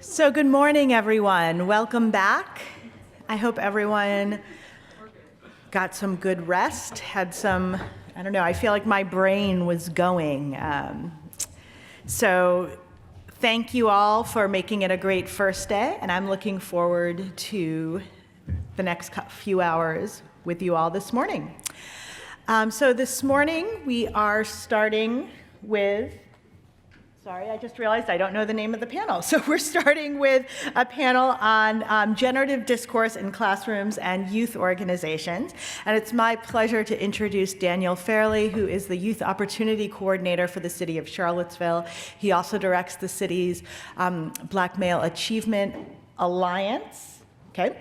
So good morning, everyone. Welcome back. I hope everyone got some good rest, had some, I don't know, I feel like my brain was going. So thank you all for making it a great first day, and I'm looking forward to the next few hours with you all this morning. So this morning we are starting with, sorry, I just realized I don't know the name of the panel. So we're starting with a panel on generative discourse in classrooms and youth organizations. And it's my pleasure to introduce Daniel Fairley, who is the Youth Opportunity Coordinator for the City of Charlottesville. He also directs the city's Black Male Achievement Alliance. Okay.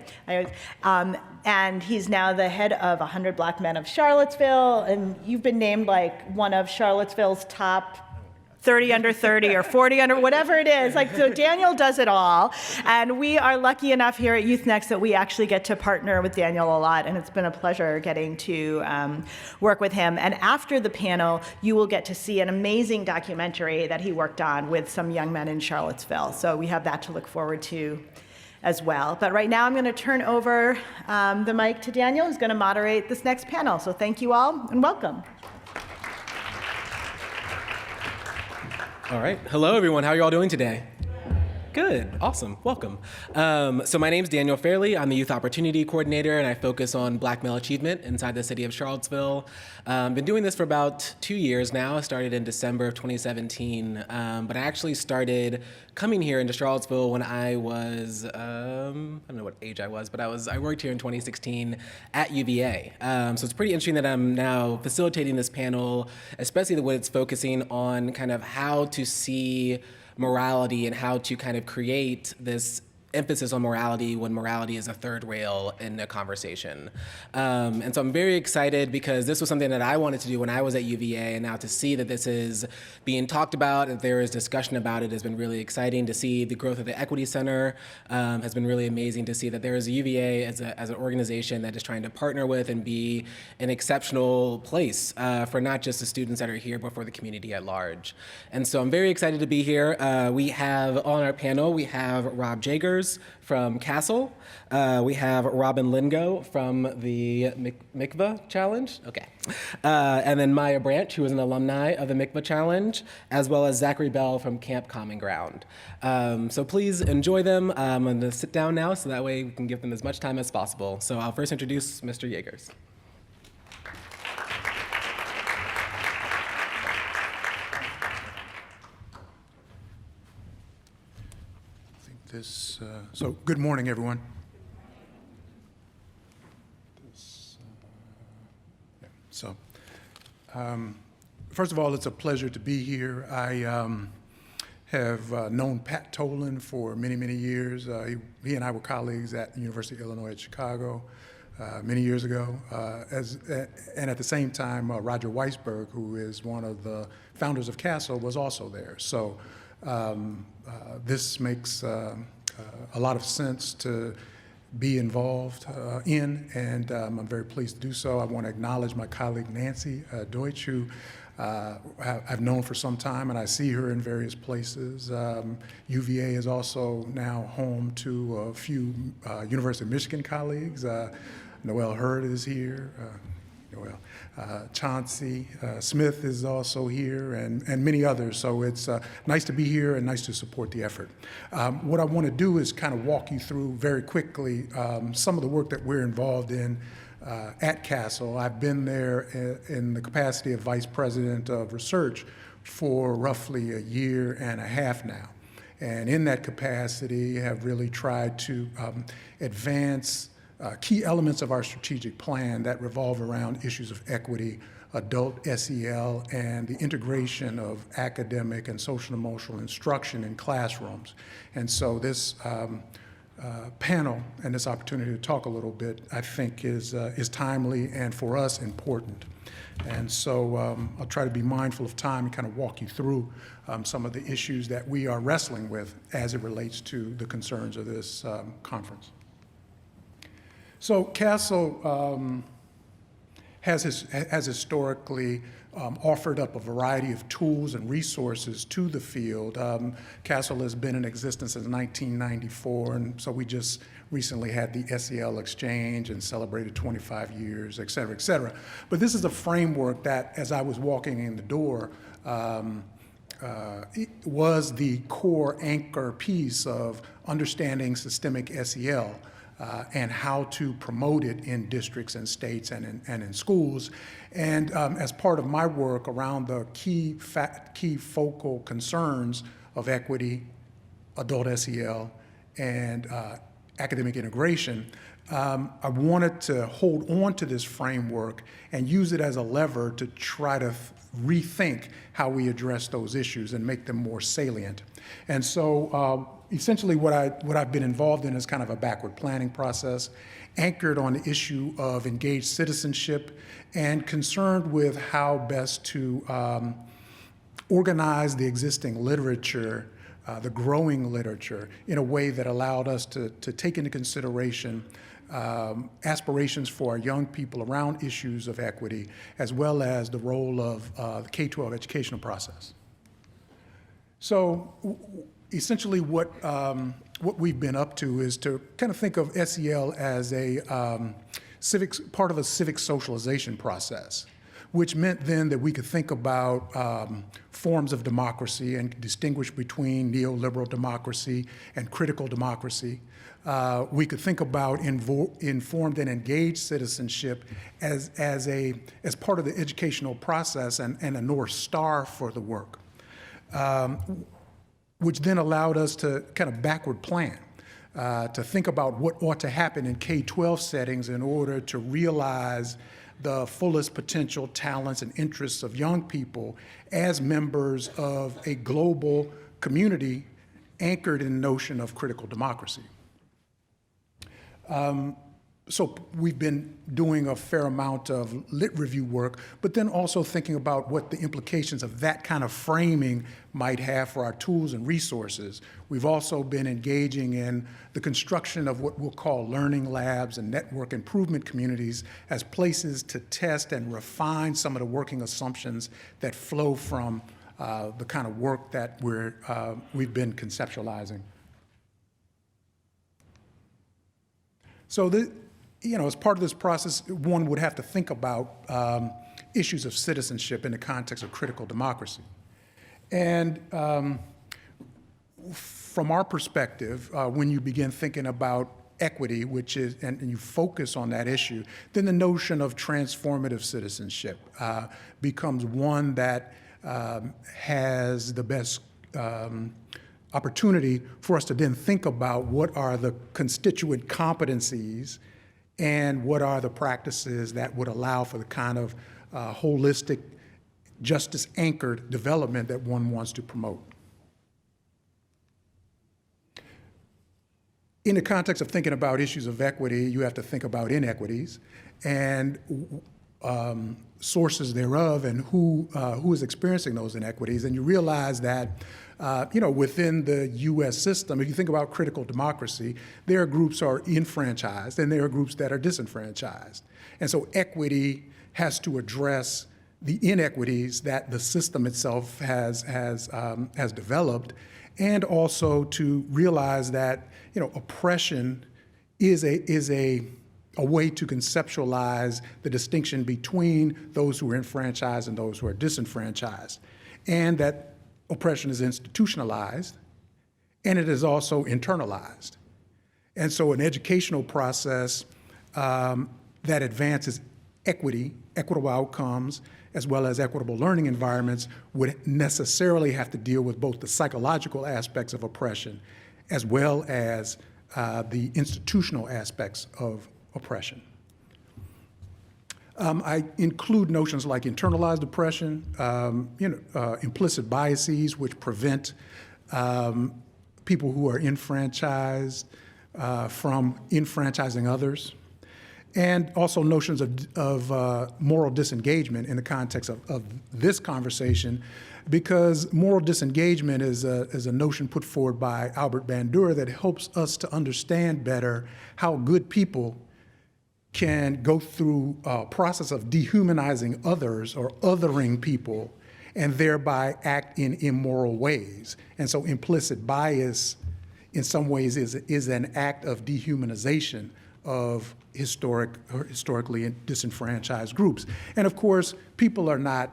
And he's now the head of 100 Black Men of Charlottesville. And you've been named like one of Charlottesville's top 30 under 30 or 40 under, whatever it is. So Daniel does it all. And we are lucky enough here at Youth-Nex that we actually get to partner with Daniel a lot. And it's been a pleasure getting to work with him. And after the panel, you will get to see an amazing documentary that he worked on with some young men in Charlottesville. So we have that to look forward to as well. But right now I'm going to turn over the mic to Daniel, who's going to moderate this next panel. So thank you all and welcome. All right. Hello, everyone. How are you all doing today? Good. Awesome. Welcome. So my name's Daniel Fairley. I'm the Youth Opportunity Coordinator, and I focus on Black male achievement inside the city of Charlottesville. Been doing this for about 2 years now. I started in December of 2017, but I actually started coming here into Charlottesville when I was, I don't know what age I was, but I worked here in 2016 at UVA. So it's pretty interesting that I'm now facilitating this panel, especially when it's focusing on kind of how to see morality and how to kind of create this emphasis on morality when morality is a third rail in a conversation. And so I'm very excited because this was something that I wanted to do when I was at UVA, and now to see that this is being talked about, that there is discussion about it has been really exciting. To see the growth of the Equity Center has been really amazing. To see that there is a UVA as an organization that is trying to partner with and be an exceptional place for not just the students that are here, but for the community at large. And so I'm very excited to be here. We have on our panel, we have Rob Jagers from Castle. We have Robyn Lingo from the Mikvah Challenge. Okay. And then Maya Branch, who is an alumni of the Mikvah Challenge, as well as Zachary Bell from Camp Common Ground. So please enjoy them. I'm going to sit down now so that way we can give them as much time as possible. So I'll first introduce Mr. Jagers. So good morning, everyone. First of all, it's a pleasure to be here. I have known Pat Tolan for many, many years. He and I were colleagues at the University of Illinois at Chicago many years ago. And at the same time, Roger Weisberg, who is one of the founders of Castle, was also there. So this makes a lot of sense to be involved in, and I'm very pleased to do so. I want to acknowledge my colleague Nancy Deutsch, who I've known for some time, and I see her in various places. UVA is also now home to a few University of Michigan colleagues. Noel Hurd is here. Chauncey Smith is also here, and many others. So it's nice to be here and nice to support the effort. What I want to do is kind of walk you through very quickly some of the work that we're involved in at Castle. I've been there in the capacity of Vice President of Research for roughly a year and a half now. And in that capacity, have really tried to advance key elements of our strategic plan that revolve around issues of equity, adult SEL, and the integration of academic and social and emotional instruction in classrooms. And so this panel and this opportunity to talk a little bit, I think, is timely and for us important. And so I'll try to be mindful of time and kind of walk you through some of the issues that we are wrestling with as it relates to the concerns of this conference. So Castle has historically offered up a variety of tools and resources to the field. CASEL has been in existence since 1994, and so we just recently had the SEL exchange and celebrated 25 years, et cetera, et cetera. But this is a framework that, as I was walking in the door, it was the core anchor piece of understanding systemic SEL and how to promote it in districts and states and in schools. And as part of my work around the key focal concerns of equity, adult SEL, and academic integration, I wanted to hold on to this framework and use it as a lever to try to rethink how we address those issues and make them more salient. And so essentially what I've been involved in is kind of a backward planning process, anchored on the issue of engaged citizenship and concerned with how best to organize the existing literature, the growing literature, in a way that allowed us to take into consideration aspirations for our young people around issues of equity, as well as the role of the K-12 educational process. So essentially what we've been up to is to kind of think of SEL as a part of a civic socialization process, which meant then that we could think about forms of democracy and distinguish between neoliberal democracy and critical democracy. We could think about informed and engaged citizenship as part of the educational process and a North Star for the work, which then allowed us to kind of backward plan, to think about what ought to happen in K-12 settings in order to realize the fullest potential talents and interests of young people as members of a global community anchored in the notion of critical democracy. So we've been doing a fair amount of lit review work, but then also thinking about what the implications of that kind of framing might have for our tools and resources. We've also been engaging in the construction of what we'll call learning labs and network improvement communities as places to test and refine some of the working assumptions that flow from the kind of work that we've been conceptualizing. So as part of this process, one would have to think about issues of citizenship in the context of critical democracy. And from our perspective, when you begin thinking about equity, which is, and you focus on that issue, then the notion of transformative citizenship becomes one that has the best opportunity for us to then think about what are the constituent competencies and what are the practices that would allow for the kind of holistic, justice-anchored development that one wants to promote. In the context of thinking about issues of equity, you have to think about inequities and sources thereof and who is experiencing those inequities. And you realize that within the U.S. system, if you think about critical democracy, there are groups that are enfranchised and there are groups that are disenfranchised. And so equity has to address the inequities that the system itself has developed, and also to realize that oppression is a way to conceptualize the distinction between those who are enfranchised and those who are disenfranchised, and that oppression is institutionalized, and it is also internalized. And so an educational process that advances equity, equitable outcomes, as well as equitable learning environments would necessarily have to deal with both the psychological aspects of oppression as well as the institutional aspects of oppression. I include notions like internalized oppression, implicit biases which prevent people who are enfranchised from enfranchising others, and also notions of moral disengagement in the context of this conversation, because moral disengagement is a notion put forward by Albert Bandura that helps us to understand better how good people can go through a process of dehumanizing others or othering people and thereby act in immoral ways. And so implicit bias in some ways is an act of dehumanization of historically disenfranchised groups. And of course, people are not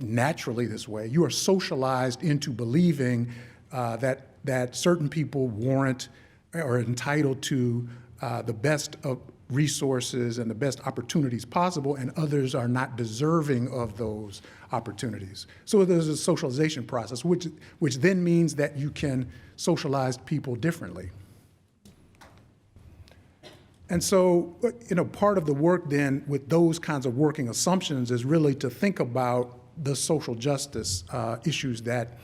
naturally this way. You are socialized into believing that certain people warrant or are entitled to the best of resources and the best opportunities possible, and others are not deserving of those opportunities. So there's a socialization process, which then means that you can socialize people differently. And so, part of the work then with those kinds of working assumptions is really to think about the social justice issues that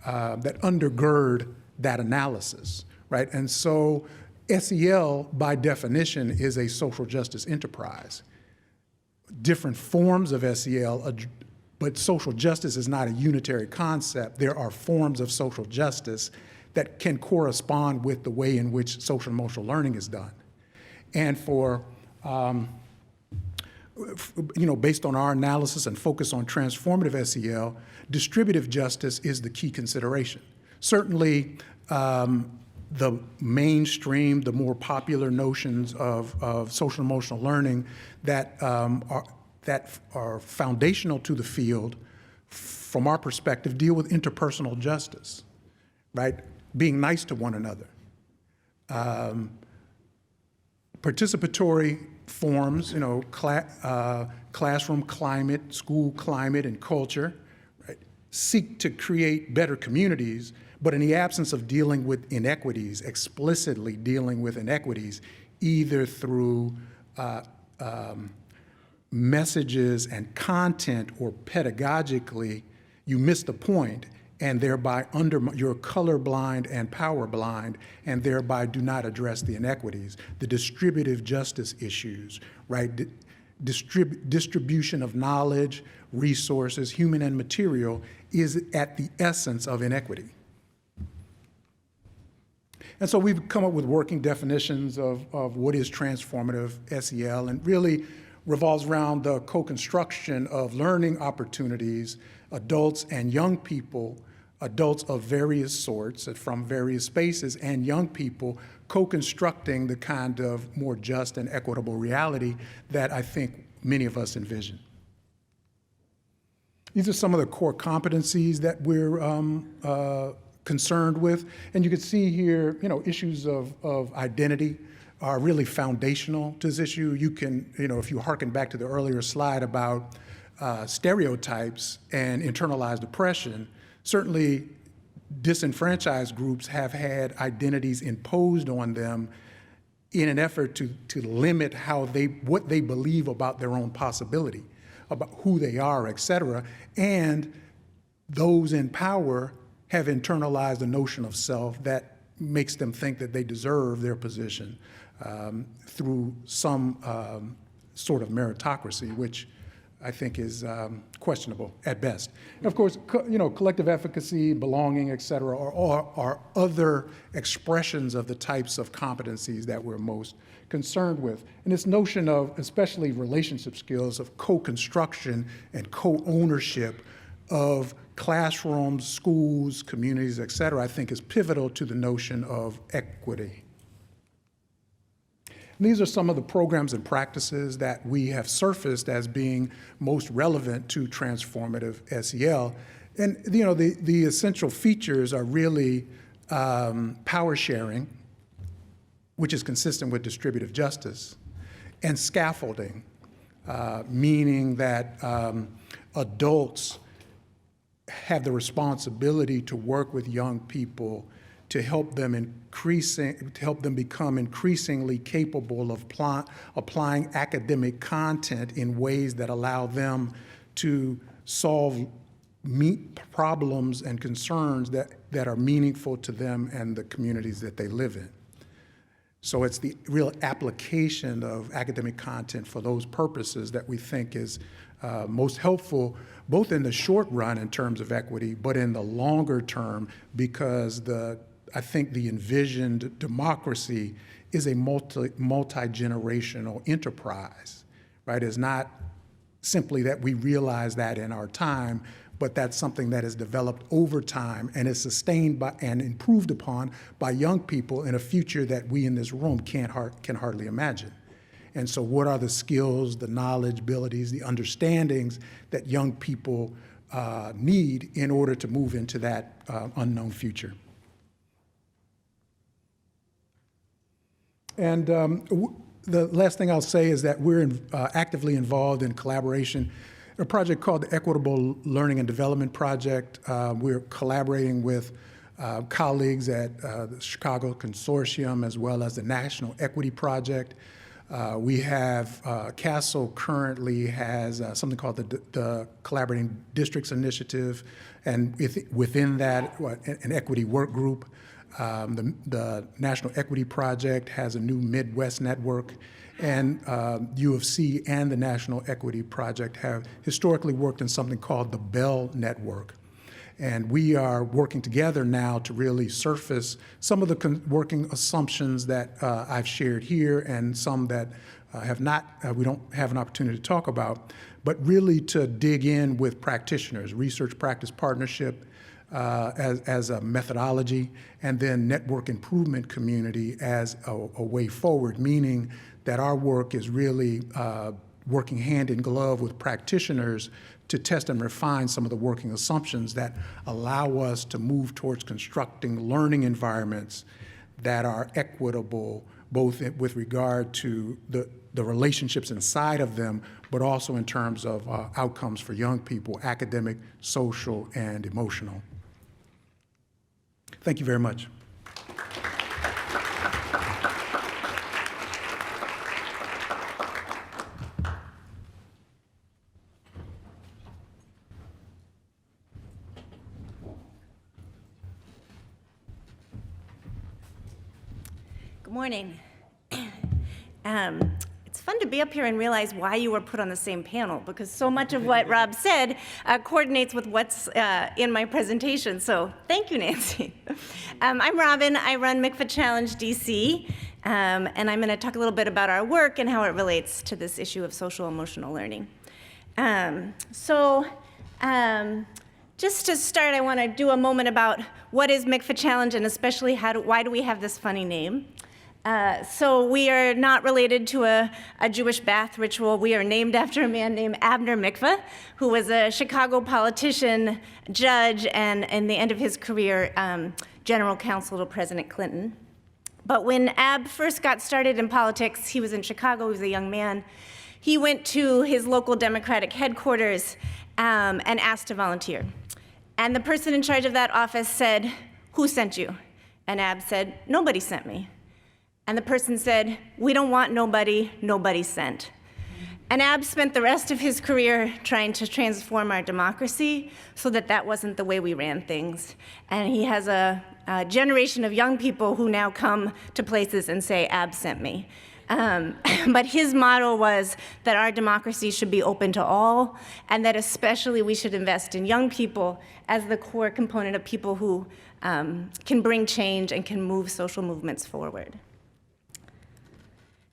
undergird that analysis, right? And so SEL, by definition, is a social justice enterprise. Different forms of SEL, but social justice is not a unitary concept. There are forms of social justice that can correspond with the way in which social emotional learning is done. And based on our analysis and focus on transformative SEL, distributive justice is the key consideration. Certainly, the mainstream, the more popular notions of social emotional learning that are foundational to the field, from our perspective, deal with interpersonal justice, right? Being nice to one another. Participatory forms, classroom climate, school climate, and culture, right, seek to create better communities, but in the absence of dealing with inequities, explicitly dealing with inequities, either through messages and content or pedagogically, you miss the point and thereby you're colorblind and power blind and thereby do not address the inequities. The distributive justice issues, right? Distribution of knowledge, resources, human and material, is at the essence of inequity. And so we've come up with working definitions of what is transformative SEL, and really revolves around the co-construction of learning opportunities, adults and young people, adults of various sorts from various spaces, and young people co-constructing the kind of more just and equitable reality that I think many of us envision. These are some of the core competencies that we're concerned with. And you can see here, issues of identity are really foundational to this issue. You can, if you hearken back to the earlier slide about stereotypes and internalized oppression, certainly disenfranchised groups have had identities imposed on them in an effort to limit what they believe about their own possibility, about who they are, et cetera. And those in power have internalized a notion of self that makes them think that they deserve their position through some sort of meritocracy, which I think is questionable at best. And of course, collective efficacy, belonging, et cetera, are other expressions of the types of competencies that we're most concerned with. And this notion of, especially relationship skills, of co-construction and co-ownership of classrooms, schools, communities, et cetera, I think is pivotal to the notion of equity. And these are some of the programs and practices that we have surfaced as being most relevant to transformative SEL. And the essential features are really power sharing, which is consistent with distributive justice, and scaffolding, meaning that adults have the responsibility to work with young people to help them become increasingly capable of applying academic content in ways that allow them to meet problems and concerns that are meaningful to them and the communities that they live in. So it's the real application of academic content for those purposes that we think is most helpful, both in the short run in terms of equity, but in the longer term, because I think the envisioned democracy is a multi-generational enterprise, right? It's not simply that we realize that in our time, but that's something that is developed over time and is sustained by and improved upon by young people in a future that we in this room can hardly imagine. And so what are the skills, the knowledge, abilities, the understandings that young people need in order to move into that unknown future? And the last thing I'll say is that we're actively involved in collaboration, a project called the Equitable Learning and Development Project. We're collaborating with colleagues at the Chicago Consortium as well as the National Equity Project. We have, CASEL currently has something called the Collaborating Districts Initiative, and within that, an equity work group. The National Equity Project has a new Midwest network, and U of C and the National Equity Project have historically worked in something called the Bell Network. And we are working together now to really surface some of the working assumptions that I've shared here and some that we don't have an opportunity to talk about, but really to dig in with practitioners, research practice partnership as a methodology, and then network improvement community as a way forward, meaning that our work is really working hand in glove with practitioners to test and refine some of the working assumptions that allow us to move towards constructing learning environments that are equitable, both with regard to the relationships inside of them, but also in terms of outcomes for young people, academic, social, and emotional. Thank you very much. Good morning. It's fun to be up here and realize why you were put on the same panel, because so much of what Rob said coordinates with what's in my presentation. So thank you, Nancy. I'm Robyn. I run MCFA Challenge DC, and I'm going to talk a little bit about our work and how it relates to this issue of social emotional learning. Just to start, I want to do a moment about what is MCFA Challenge, and especially why do we have this funny name. So we are not related to a Jewish bath ritual. We are named after a man named Abner Mikva, who was a Chicago politician, judge, and in the end of his career, general counsel to President Clinton. But when Ab first got started in politics, he was in Chicago, he was a young man. He went to his local Democratic headquarters and asked to volunteer. And the person in charge of that office said, "Who sent you?" And Ab said, "Nobody sent me." And the person said, "We don't want nobody, nobody sent." And Ab spent the rest of his career trying to transform our democracy so that that wasn't the way we ran things. And he has a generation of young people who now come to places and say, "Ab sent me." But his motto was that our democracy should be open to all, and that especially we should invest in young people as the core component of people who can bring change and can move social movements forward.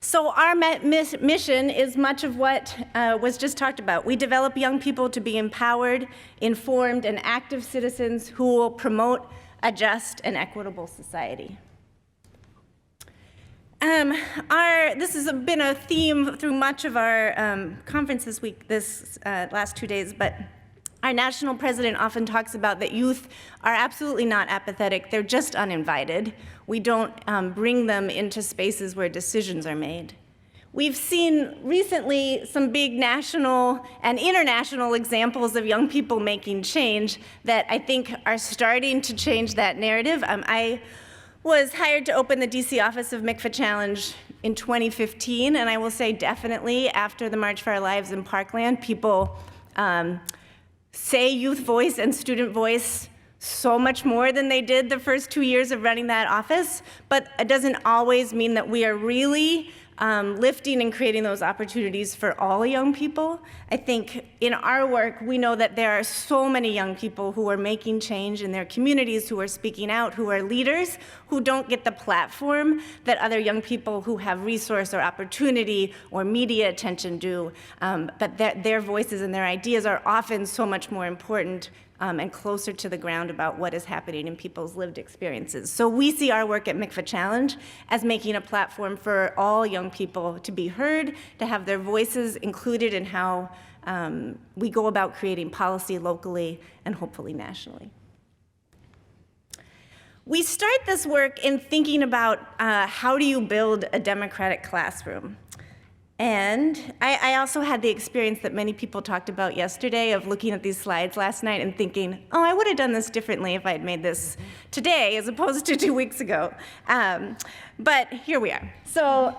So our mission is much of what was just talked about. We develop young people to be empowered, informed, and active citizens who will promote a just and equitable society. This has been a theme through much of our conference this week, last 2 days, but our national president often talks about that youth are absolutely not apathetic, they're just uninvited. We don't bring them into spaces where decisions are made. We've seen recently some big national and international examples of young people making change that I think are starting to change that narrative. I was hired to open the DC office of MCFA Challenge in 2015, and I will say definitely after the March for Our Lives in Parkland, people say youth voice and student voice so much more than they did the first 2 years of running that office, but it doesn't always mean that we are really lifting and creating those opportunities for all young people. I think in our work, we know that there are so many young people who are making change in their communities, who are speaking out, who are leaders, who don't get the platform that other young people who have resource or opportunity or media attention do. But their voices and their ideas are often so much more important and closer to the ground about what is happening in people's lived experiences. So we see our work at MCFA Challenge as making a platform for all young people to be heard, to have their voices included in how we go about creating policy locally and hopefully nationally. We start this work in thinking about how do you build a democratic classroom. And I also had the experience that many people talked about yesterday of looking at these slides last night and thinking, oh, I would have done this differently if I had made this today as opposed to 2 weeks ago. But here we are. So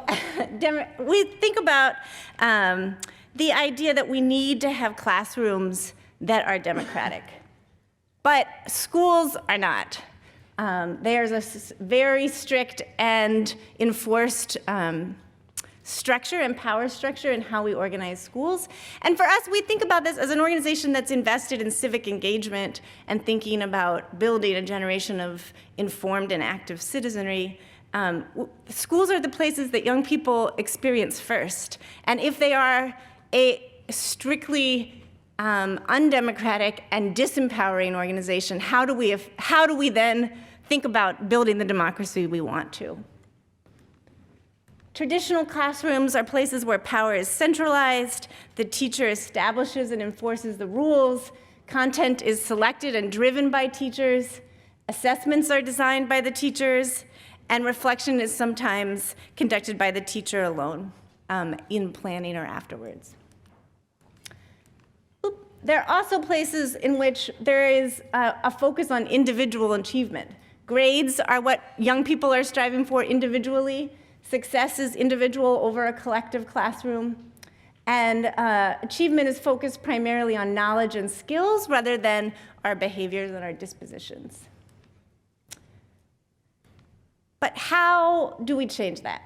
we think about the idea that we need to have classrooms that are democratic. But schools are not. There's a very strict and enforced structure and power structure in how we organize schools. And for us, we think about this as an organization that's invested in civic engagement and thinking about building a generation of informed and active citizenry. Schools are the places that young people experience first. And if they are a strictly undemocratic and disempowering organization, how do we then think about building the democracy we want to? Traditional classrooms are places where power is centralized, the teacher establishes and enforces the rules, content is selected and driven by teachers, assessments are designed by the teachers, and reflection is sometimes conducted by the teacher alone in planning or afterwards. There are also places in which there is a focus on individual achievement. Grades are what young people are striving for individually. Success is individual over a collective classroom. And achievement is focused primarily on knowledge and skills rather than our behaviors and our dispositions. But how do we change that?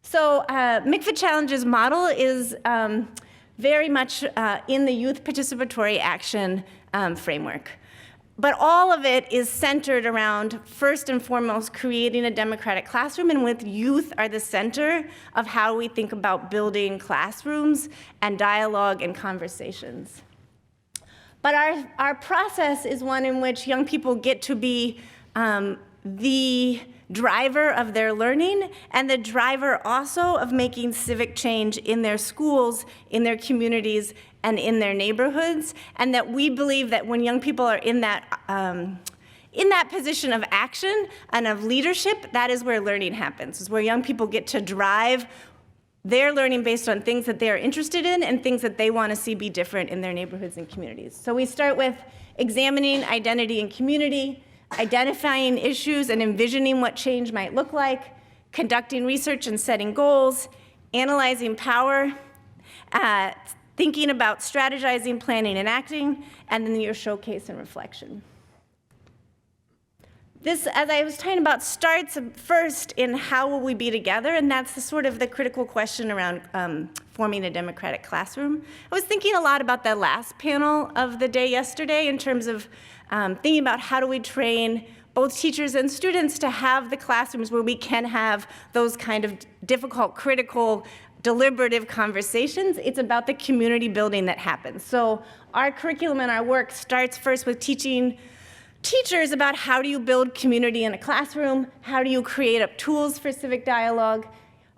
So MCFA Challenge's model is very much in the youth participatory action framework. But all of it is centered around, first and foremost, creating a democratic classroom, and with youth are the center of how we think about building classrooms and dialogue and conversations. But our process is one in which young people get to be the driver of their learning and the driver also of making civic change in their schools, in their communities, and in their neighborhoods, and that we believe that when young people are in that position of action and of leadership, that is where learning happens, is where young people get to drive their learning based on things that they are interested in and things that they want to see be different in their neighborhoods and communities. So we start with examining identity and community, identifying issues and envisioning what change might look like, conducting research and setting goals, analyzing power, thinking about strategizing, planning, and acting, and then your showcase and reflection. This, as I was talking about, starts first in how will we be together, and that's the critical question around forming a democratic classroom. I was thinking a lot about the last panel of the day yesterday in terms of thinking about how do we train both teachers and students to have the classrooms where we can have those kind of difficult, critical, deliberative conversations. It's about the community building that happens. So our curriculum and our work starts first with teaching teachers about how do you build community in a classroom, how do you create up tools for civic dialogue,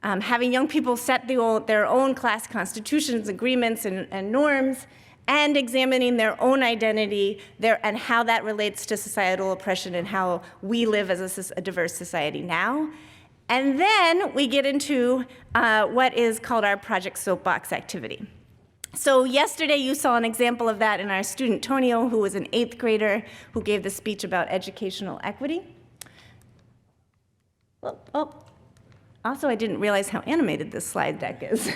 having young people set their own class constitutions, agreements, and norms, and examining their own identity and how that relates to societal oppression and how we live as a diverse society now. And then we get into what is called our Project Soapbox activity. So yesterday you saw an example of that in our student Tonio, who was an 8th grader who gave the speech about educational equity. Also, I didn't realize how animated this slide deck is.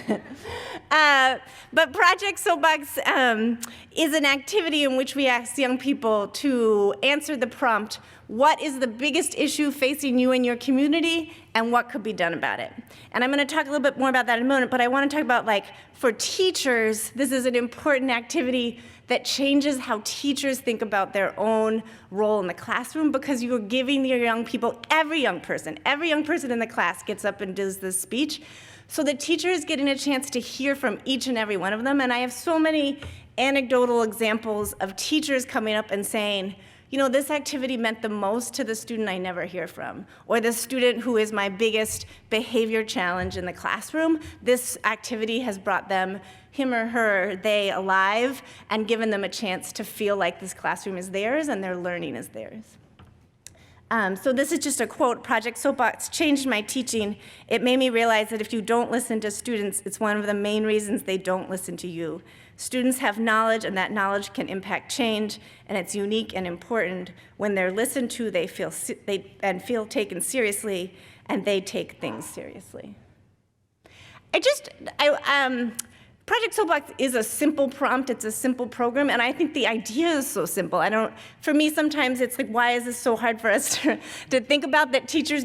But Project Soapbox is an activity in which we ask young people to answer the prompt, what is the biggest issue facing you in your community, and what could be done about it? And I'm going to talk a little bit more about that in a moment, but I want to talk about, like, for teachers, this is an important activity that changes how teachers think about their own role in the classroom, because you're giving your young people, every young person in the class gets up and does this speech. So the teacher is getting a chance to hear from each and every one of them. And I have so many anecdotal examples of teachers coming up and saying, you know, this activity meant the most to the student I never hear from, or the student who is my biggest behavior challenge in the classroom. This activity has brought them, him or her, they, alive, and given them a chance to feel like this classroom is theirs and their learning is theirs. So this is just a quote. Project Soapbox changed my teaching. It made me realize that if you don't listen to students, it's one of the main reasons they don't listen to you. Students have knowledge, and that knowledge can impact change, and it's unique and important. When they're listened to, they feel taken seriously, and they take things seriously. Project Soapbox is a simple prompt, it's a simple program, and I think the idea is so simple. For me, sometimes it's like, why is this so hard for us to think about, that teachers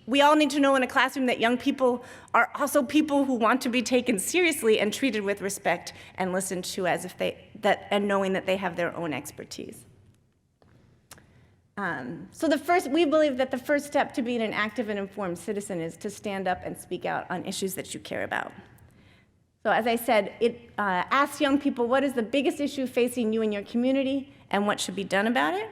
we all need to know in a classroom that young people are also people who want to be taken seriously and treated with respect and listened to as if and knowing that they have their own expertise. So we believe that the first step to being an active and informed citizen is to stand up and speak out on issues that you care about. So as I said, it asks young people, what is the biggest issue facing you in your community and what should be done about it?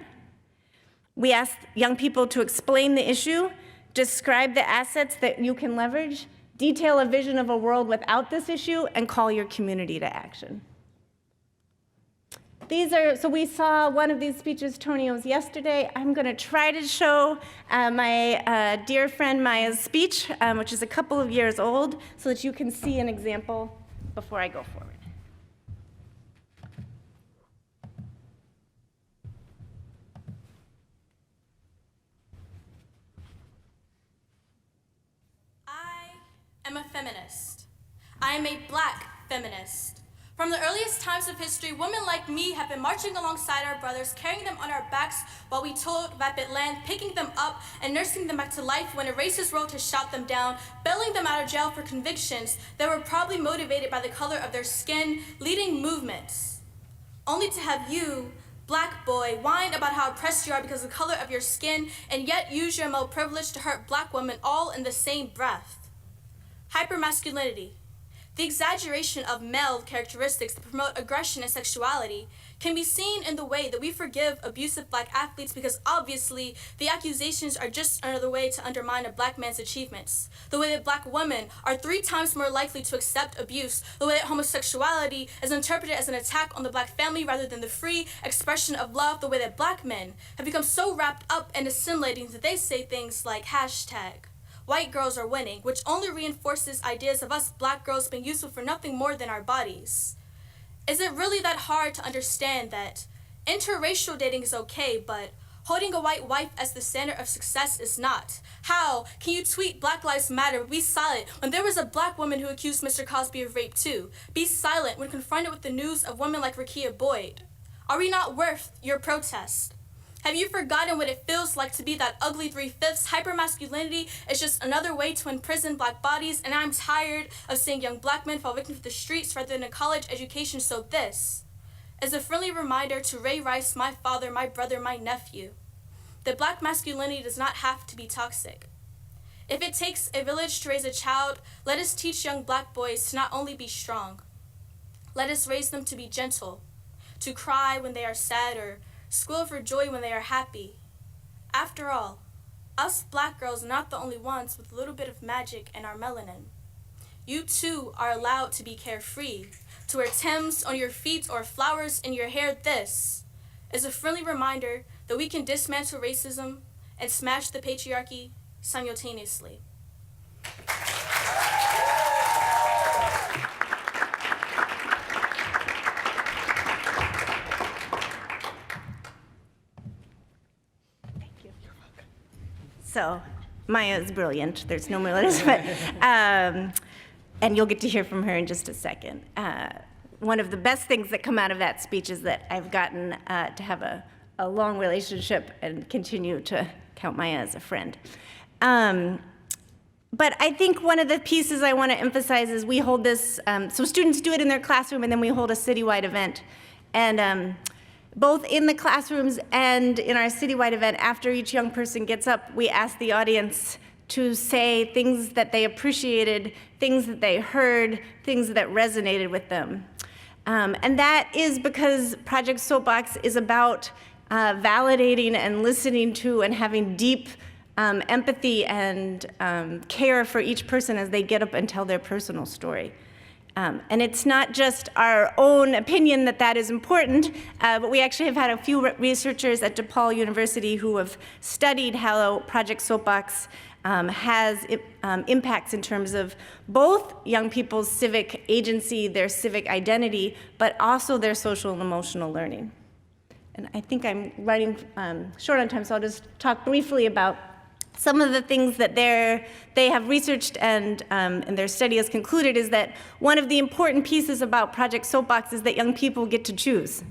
We ask young people to explain the issue, describe the assets that you can leverage, detail a vision of a world without this issue, and call your community to action. So we saw one of these speeches, Tonio's, yesterday. I'm going to try to show my dear friend Maya's speech, which is a couple of years old, so that you can see an example before I go forward. I am a feminist. I am a Black feminist. From the earliest times of history, women like me have been marching alongside our brothers, carrying them on our backs while we toiled rapid land, picking them up and nursing them back to life when a racist wrote to shout them down, bailing them out of jail for convictions that were probably motivated by the color of their skin, leading movements. Only to have you, Black boy, whine about how oppressed you are because of the color of your skin, and yet use your male privilege to hurt Black women all in the same breath. Hypermasculinity. The exaggeration of male characteristics that promote aggression and sexuality can be seen in the way that we forgive abusive Black athletes because obviously the accusations are just another way to undermine a Black man's achievements. The way that Black women are 3 times more likely to accept abuse. The way that homosexuality is interpreted as an attack on the Black family rather than the free expression of love. The way that Black men have become so wrapped up in assimilating that they say things like hashtag white girls are winning, which only reinforces ideas of us Black girls being useful for nothing more than our bodies. Is it really that hard to understand that interracial dating is okay, but holding a white wife as the standard of success is not? How can you tweet Black Lives Matter but be silent when there was a Black woman who accused Mr. Cosby of rape too? Be silent when confronted with the news of women like Rekia Boyd. Are we not worth your protest? Have you forgotten what it feels like to be that ugly 3/5? Hypermasculinity is just another way to imprison Black bodies, and I'm tired of seeing young Black men fall victim to the streets rather than a college education. So this is a friendly reminder to Ray Rice, my father, my brother, my nephew, that Black masculinity does not have to be toxic. If it takes a village to raise a child, let us teach young Black boys to not only be strong, let us raise them to be gentle, to cry when they are sad or squeal for joy when they are happy. After all, us Black girls are not the only ones with a little bit of magic in our melanin. You too are allowed to be carefree, to wear Timbs on your feet or flowers in your hair. This is a friendly reminder that we can dismantle racism and smash the patriarchy simultaneously. So Maya is brilliant. There's no more letters, but, and you'll get to hear from her in just a second. One of the best things that come out of that speech is that I've gotten to have a long relationship and continue to count Maya as a friend. But I think one of the pieces I want to emphasize is we hold this, so students do it in their classroom, and then we hold a citywide event. And both in the classrooms and in our citywide event, after each young person gets up, we ask the audience to say things that they appreciated, things that they heard, things that resonated with them. And that is because Project Soapbox is about validating and listening to and having deep empathy and care for each person as they get up and tell their personal story. And it's not just our own opinion that that is important, but we actually have had a few researchers at DePaul University who have studied how Project Soapbox has impacts in terms of both young people's civic agency, their civic identity, but also their social and emotional learning. And I think I'm running short on time, so I'll just talk briefly about some of the things that they have researched and their study has concluded is that one of the important pieces about Project Soapbox is that young people get to choose.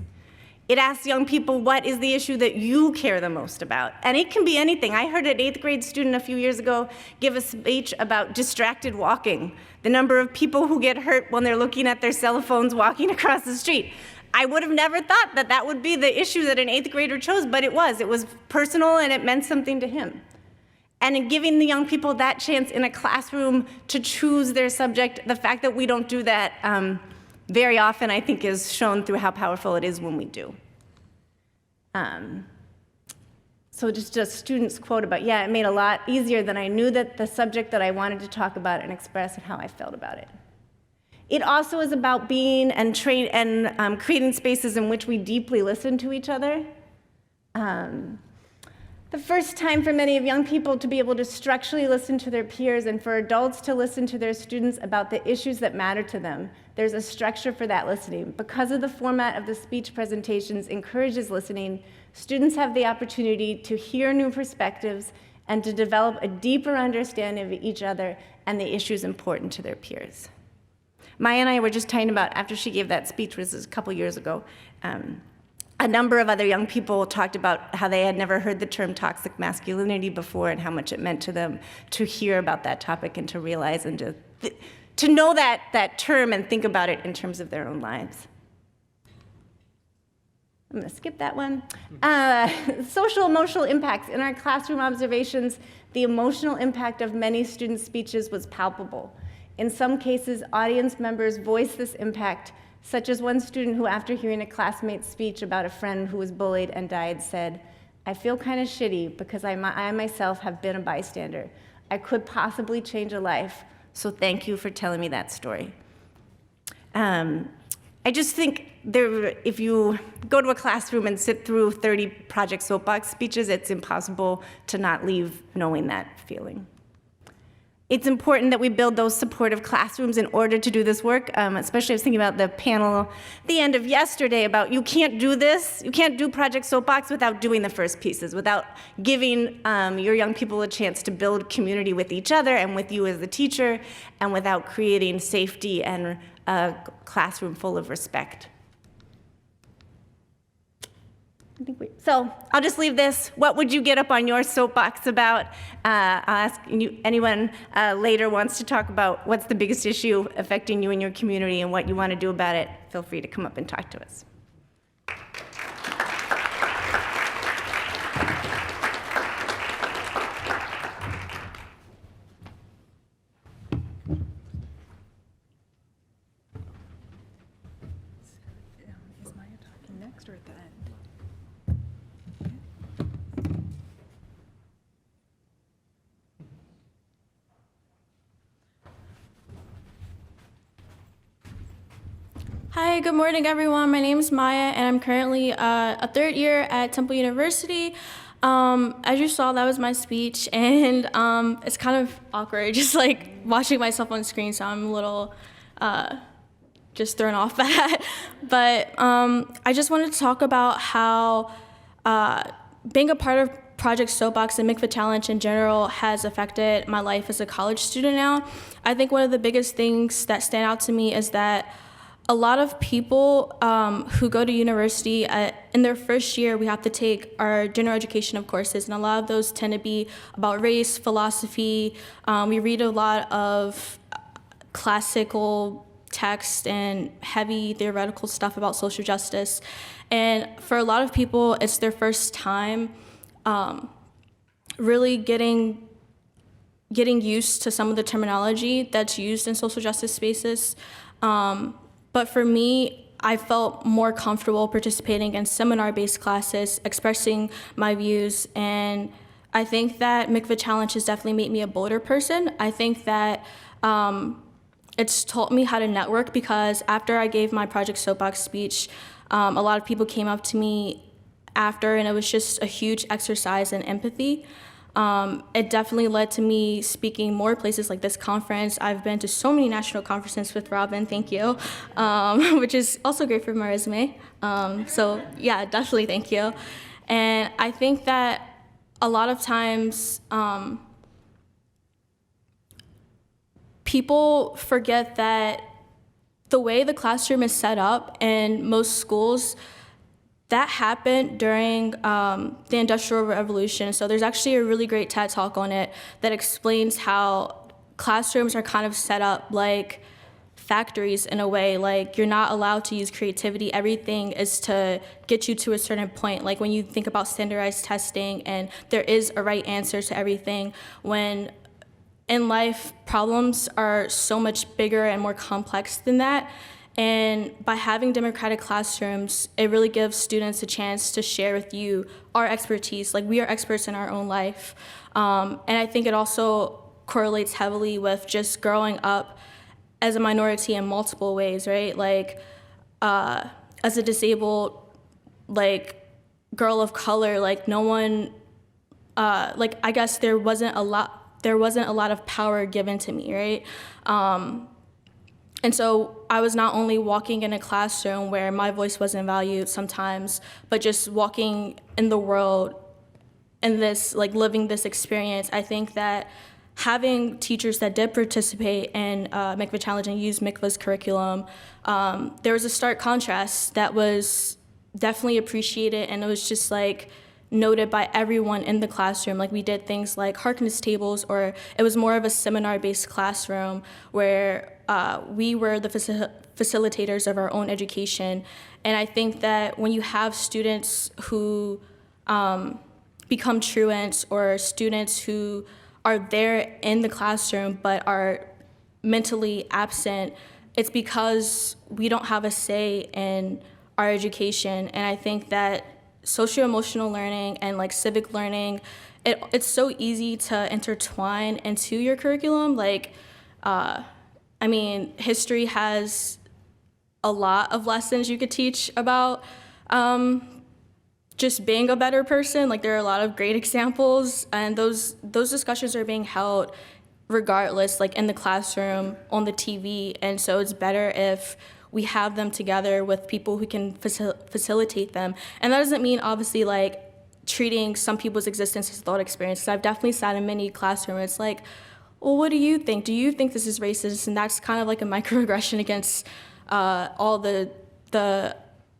It asks young people, what is the issue that you care the most about? And it can be anything. I heard an 8th grade student a few years ago give a speech about distracted walking, the number of people who get hurt when they're looking at their cell phones walking across the street. I would have never thought that that would be the issue that an 8th grader chose, but it was. It was personal and it meant something to him. And in giving the young people that chance in a classroom to choose their subject, the fact that we don't do that very often, I think, is shown through how powerful it is when we do. So just a student's quote about, it made a lot easier than I knew that the subject that I wanted to talk about and express and how I felt about it. It also is about being and creating spaces in which we deeply listen to each other. The first time for many of young people to be able to structurally listen to their peers and for adults to listen to their students about the issues that matter to them. There's a structure for that listening. Because of the format of the speech presentations encourages listening, students have the opportunity to hear new perspectives and to develop a deeper understanding of each other and the issues important to their peers. Maya and I were just talking about, after she gave that speech, which was a couple years ago, a number of other young people talked about how they had never heard the term toxic masculinity before and how much it meant to them to hear about that topic and to realize and to know that term and think about it in terms of their own lives. I'm going to skip that one. Social emotional impacts. In our classroom observations, the emotional impact of many students' speeches was palpable. In some cases, audience members voiced this impact, such as one student who, after hearing a classmate's speech about a friend who was bullied and died, said, "I feel kind of shitty because I myself have been a bystander. I could possibly change a life, so thank you for telling me that story." I just think if you go to a classroom and sit through 30 Project Soapbox speeches, it's impossible to not leave knowing that feeling. It's important that we build those supportive classrooms in order to do this work, especially I was thinking about the panel at the end of yesterday about you can't do this, you can't do Project Soapbox without doing the first pieces, without giving your young people a chance to build community with each other and with you as the teacher, and without creating safety and a classroom full of respect. So I'll just leave this. What would you get up on your soapbox about? I'll ask anyone later wants to talk about what's the biggest issue affecting you and your community and what you want to do about it. Feel free to come up and talk to us. Is Maya talking next or at the end? Hi, good morning, everyone. My name is Maya, and I'm currently a third year at Temple University. As you saw, that was my speech, and it's kind of awkward, just like watching myself on screen, so I'm a little just thrown off by that. But I just wanted to talk about how being a part of Project Soapbox and Mikva Challenge in general has affected my life as a college student now, I think one of the biggest things that stand out to me is that a lot of people who go to university, in their first year, we have to take our general education of courses, and a lot of those tend to be about race, philosophy. We read a lot of classical text and heavy theoretical stuff about social justice. And for a lot of people, it's their first time really getting used to some of the terminology that's used in social justice spaces. But for me, I felt more comfortable participating in seminar-based classes, expressing my views, and I think that Mikva Challenge has definitely made me a bolder person. I think that it's taught me how to network, because after I gave my Project Soapbox speech, a lot of people came up to me after, and it was just a huge exercise in empathy. It definitely led to me speaking more places like this conference. I've been to so many national conferences with Robyn, thank you, which is also great for my resume. So yeah, definitely thank you. And I think that a lot of times people forget that the way the classroom is set up in most schools, that happened during the Industrial Revolution. So there's actually a really great TED Talk on it that explains how classrooms are kind of set up like factories in a way. Like, you're not allowed to use creativity. Everything is to get you to a certain point. Like when you think about standardized testing, and there is a right answer to everything, when in life problems are so much bigger and more complex than that. And by having democratic classrooms, it really gives students a chance to share with you our expertise. Like, we are experts in our own life. And I think it also correlates heavily with just growing up as a minority in multiple ways, right? Like, as a disabled, like, girl of color, like, no one, like, I guess there wasn't a lot of power given to me, right? And so I was not only walking in a classroom where my voice wasn't valued sometimes, but just walking in the world and this, like, living this experience. I think that having teachers that did participate in Mikva Challenge and use Mikva's curriculum, there was a stark contrast that was definitely appreciated, and it was just like noted by everyone in the classroom. Like, we did things like Harkness tables, or it was more of a seminar-based classroom where we were the facilitators of our own education. And I think that when you have students who become truants, or students who are there in the classroom but are mentally absent, it's because we don't have a say in our education. And I think that socio-emotional learning and like civic learning, it's so easy to intertwine into your curriculum. Like, I mean, history has a lot of lessons you could teach about just being a better person. Like, there are a lot of great examples, and those discussions are being held regardless, like in the classroom, on the TV. And so it's better if we have them together with people who can facilitate them. And that doesn't mean, obviously, like treating some people's existence as thought experience. Because I've definitely sat in many classrooms. It's like, well, what do you think? Do you think this is racist? And that's kind of like a microaggression against all the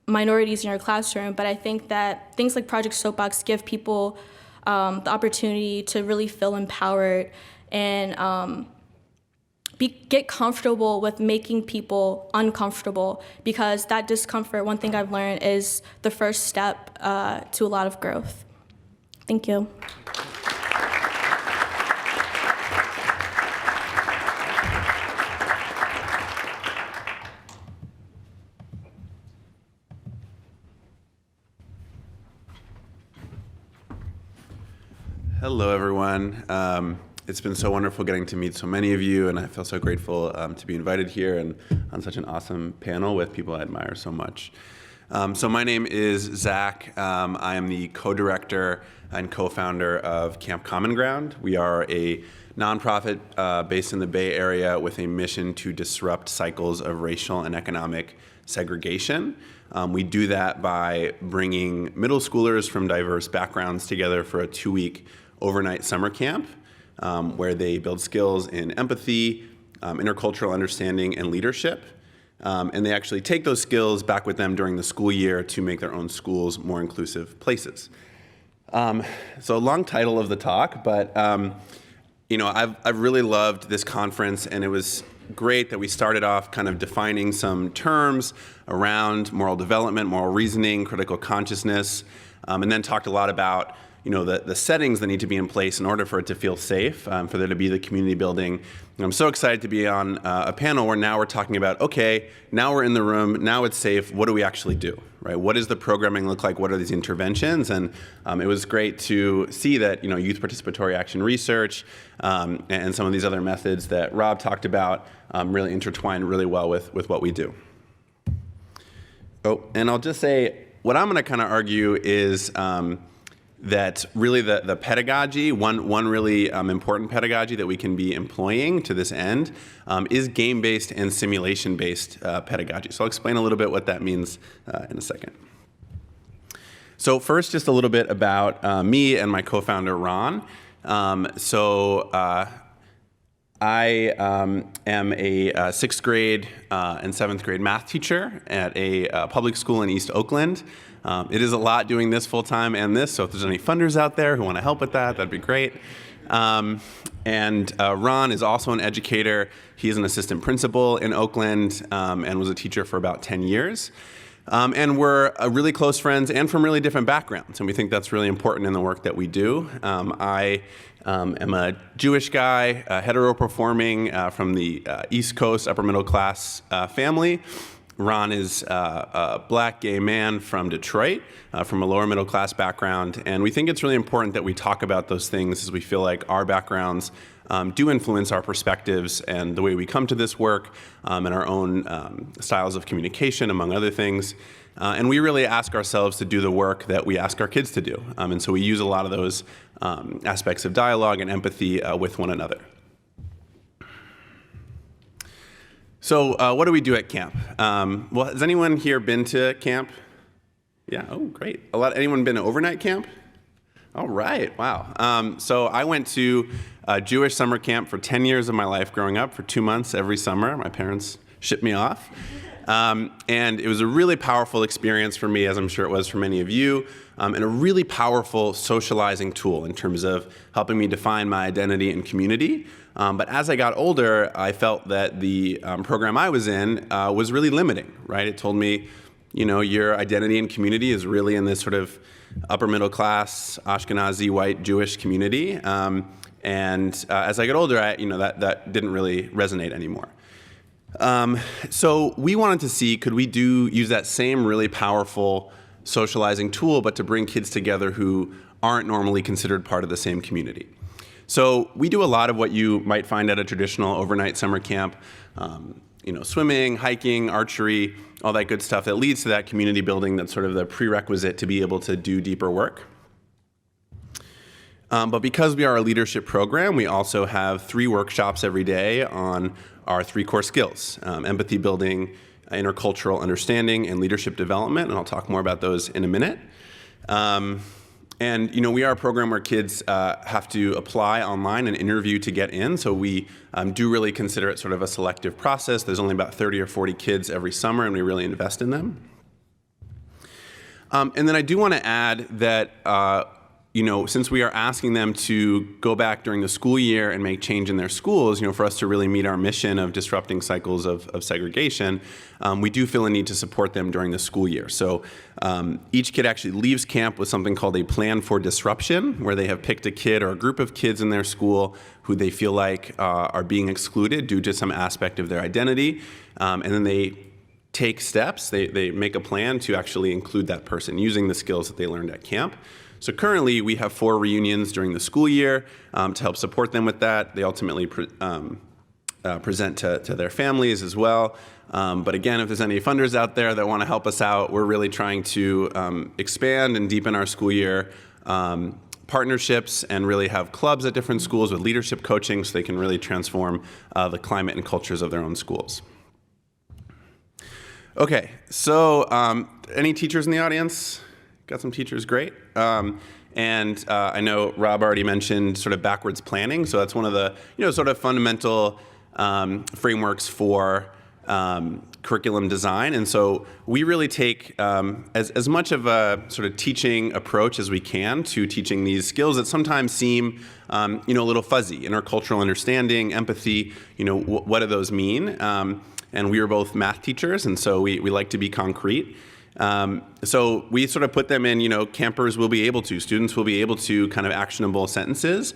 minorities in your classroom. But I think that things like Project Soapbox give people the opportunity to really feel empowered and get comfortable with making people uncomfortable, because that discomfort, one thing I've learned, is the first step to a lot of growth. Thank you. Hello, everyone. It's been so wonderful getting to meet so many of you, and I feel so grateful to be invited here and on such an awesome panel with people I admire so much. So my name is Zach. I am the co-director and co-founder of Camp Common Ground. We are a nonprofit based in the Bay Area with a mission to disrupt cycles of racial and economic segregation. We do that by bringing middle schoolers from diverse backgrounds together for a 2-week overnight summer camp where they build skills in empathy, intercultural understanding, and leadership. And they actually take those skills back with them during the school year to make their own schools more inclusive places. So long title of the talk, but I've really loved this conference, and it was great that we started off kind of defining some terms around moral development, moral reasoning, critical consciousness, and then talked a lot about the settings that need to be in place in order for it to feel safe, for there to be the community building. And I'm so excited to be on a panel where now we're talking about, okay, now we're in the room, now it's safe, what do we actually do, right? What does the programming look like? What are these interventions? And it was great to see that, youth participatory action research and some of these other methods that Rob talked about really intertwine really well with what we do. Oh, and I'll just say, what I'm gonna kind of argue is, that really the pedagogy, one really important pedagogy that we can be employing to this end is game-based and simulation-based pedagogy. So I'll explain a little bit what that means in a second. So first, just a little bit about me and my co-founder, Ron. I am a 6th grade and 7th grade math teacher at a public school in East Oakland. It is a lot doing this full-time and this, so if there's any funders out there who want to help with that, that'd be great. Ron is also an educator. He is an assistant principal in Oakland and was a teacher for about 10 years. And we're really close friends and from really different backgrounds, and we think that's really important in the work that we do. I am a Jewish guy, hetero-performing from the East Coast, upper-middle-class family. Ron is a black gay man from Detroit, from a lower middle class background, and we think it's really important that we talk about those things as we feel like our backgrounds do influence our perspectives and the way we come to this work and our own styles of communication, among other things. And we really ask ourselves to do the work that we ask our kids to do. And so we use a lot of those aspects of dialogue and empathy with one another. So what do we do at camp? Well, has anyone here been to camp? Yeah, oh, great. Anyone been to overnight camp? All right, wow. So I went to a Jewish summer camp for 10 years of my life growing up, for 2 months every summer. My parents shipped me off. And it was a really powerful experience for me, as I'm sure it was for many of you, and a really powerful socializing tool in terms of helping me define my identity and community. But as I got older, I felt that the program I was in was really limiting, right? It told me, your identity and community is really in this sort of upper middle class, Ashkenazi, white Jewish community. And as I got older, that didn't really resonate anymore. So we wanted to see, could we use that same really powerful socializing tool, but to bring kids together who aren't normally considered part of the same community. So we do a lot of what you might find at a traditional overnight summer camp, swimming, hiking, archery, all that good stuff that leads to that community building that's sort of the prerequisite to be able to do deeper work. But because we are a leadership program, we also have 3 workshops every day on our 3 core skills: empathy building, intercultural understanding, and leadership development, and I'll talk more about those in a minute. And we are a program where kids have to apply online and interview to get in, so we do really consider it sort of a selective process. There's only about 30 or 40 kids every summer, and we really invest in them. And then I do want to add that since we are asking them to go back during the school year and make change in their schools, for us to really meet our mission of disrupting cycles of segregation, we do feel a need to support them during the school year. So each kid actually leaves camp with something called a plan for disruption, where they have picked a kid or a group of kids in their school who they feel like are being excluded due to some aspect of their identity, and then they take steps, they make a plan to actually include that person using the skills that they learned at camp. So currently, we have 4 reunions during the school year to help support them with that. They ultimately present to their families as well. But again, if there's any funders out there that want to help us out, we're really trying to expand and deepen our school year partnerships and really have clubs at different schools with leadership coaching so they can really transform the climate and cultures of their own schools. Okay, so any teachers in the audience? Got some teachers, great. And I know Rob already mentioned sort of backwards planning, so that's one of the sort of fundamental frameworks for curriculum design. And so we really take as much of a sort of teaching approach as we can to teaching these skills that sometimes seem a little fuzzy: intercultural understanding, empathy. What do those mean? And we were both math teachers, and so we like to be concrete. So we sort of put them in, campers will be able to, students will be able to kind of actionable sentences.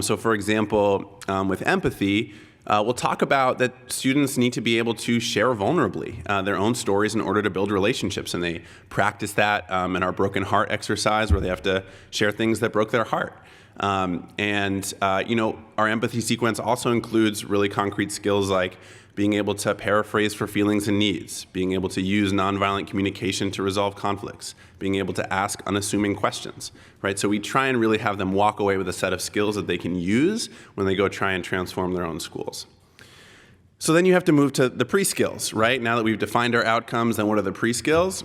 So for example, with empathy, we'll talk about that students need to be able to share vulnerably their own stories in order to build relationships. And they practice that in our broken heart exercise, where they have to share things that broke their heart. Our empathy sequence also includes really concrete skills like being able to paraphrase for feelings and needs, being able to use nonviolent communication to resolve conflicts, being able to ask unassuming questions, right? So we try and really have them walk away with a set of skills that they can use when they go try and transform their own schools. So then you have to move to the pre-skills, right? Now that we've defined our outcomes, then what are the pre-skills?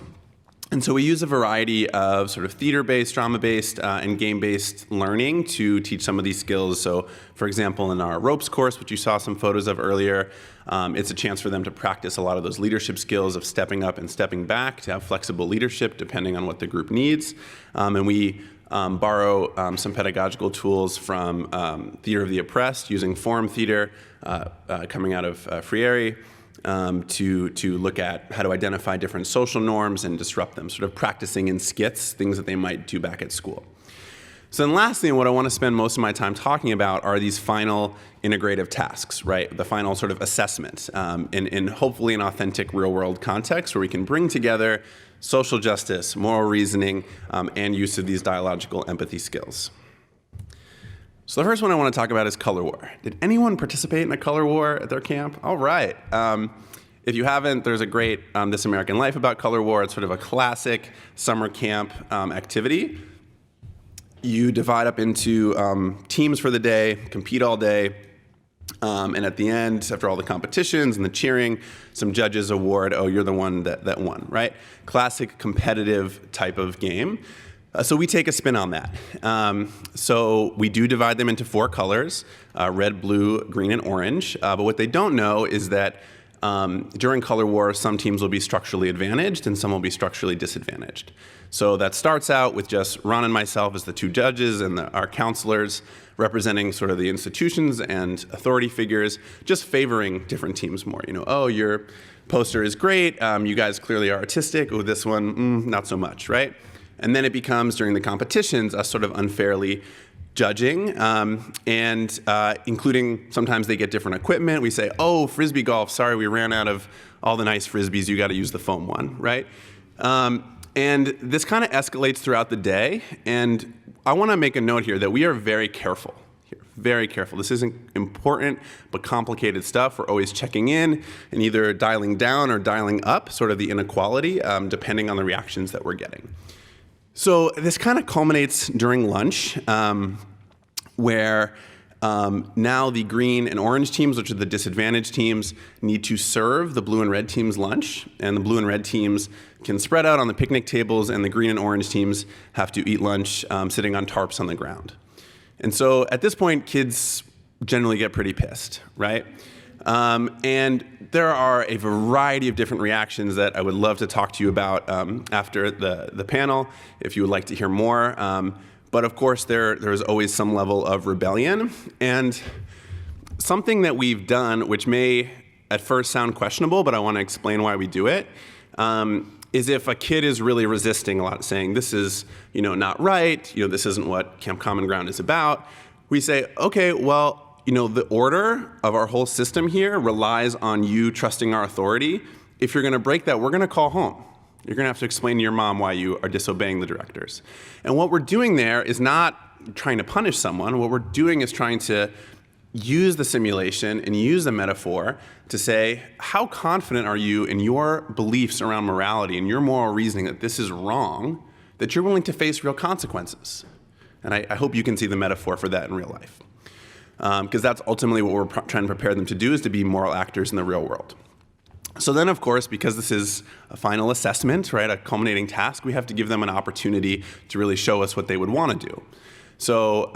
And so we use a variety of sort of theater-based, drama-based, and game-based learning to teach some of these skills. So, for example, in our ropes course, which you saw some photos of earlier, it's a chance for them to practice a lot of those leadership skills of stepping up and stepping back, to have flexible leadership depending on what the group needs. And we borrow some pedagogical tools from Theater of the Oppressed, using forum theater coming out of Freire. To look at how to identify different social norms and disrupt them, sort of practicing in skits, things that they might do back at school. So then lastly, and what I want to spend most of my time talking about are these final integrative tasks, right? The final sort of assessment in hopefully an authentic real-world context where we can bring together social justice, moral reasoning, and use of these dialogical empathy skills. So the first one I want to talk about is color war. Did anyone participate in a color war at their camp? All right. If you haven't, there's a great This American Life about color war. It's sort of a classic summer camp activity. You divide up into teams for the day, compete all day, and at the end, after all the competitions and the cheering, some judges award, oh, you're the one that won, right? Classic competitive type of game. So we take a spin on that. So we do divide them into 4 colors, red, blue, green, and orange. But what they don't know is that during color war, some teams will be structurally advantaged and some will be structurally disadvantaged. So that starts out with just Ron and myself as the 2 judges and our counselors representing sort of the institutions and authority figures, just favoring different teams more. Oh, your poster is great. You guys clearly are artistic. Oh, this one, not so much, right? And then it becomes, during the competitions, us sort of unfairly judging, and including sometimes they get different equipment. We say, oh, Frisbee golf, sorry, we ran out of all the nice Frisbees, you got to use the foam one, right? And this kind of escalates throughout the day, and I want to make a note here that we are very careful. Very careful. This isn't important but complicated stuff. We're always checking in and either dialing down or dialing up sort of the inequality depending on the reactions that we're getting. So this kind of culminates during lunch, where now the green and orange teams, which are the disadvantaged teams, need to serve the blue and red teams lunch, and the blue and red teams can spread out on the picnic tables, and the green and orange teams have to eat lunch sitting on tarps on the ground. And so at this point, kids generally get pretty pissed, right? And there are a variety of different reactions that I would love to talk to you about after the panel, if you would like to hear more. But of course, there is always some level of rebellion. And something that we've done, which may at first sound questionable, but I want to explain why we do it, is if a kid is really resisting a lot, saying this is not right, this isn't what Camp Common Ground is about, we say, okay, well, the order of our whole system here relies on you trusting our authority. If you're going to break that, we're going to call home. You're going to have to explain to your mom why you are disobeying the directors. And what we're doing there is not trying to punish someone. What we're doing is trying to use the simulation and use the metaphor to say, how confident are you in your beliefs around morality and your moral reasoning that this is wrong, that you're willing to face real consequences? And I hope you can see the metaphor for that in real life. Because that's ultimately what we're trying to prepare them to do, is to be moral actors in the real world. So then, of course, because this is a final assessment, right, a culminating task, we have to give them an opportunity to really show us what they would want to do. So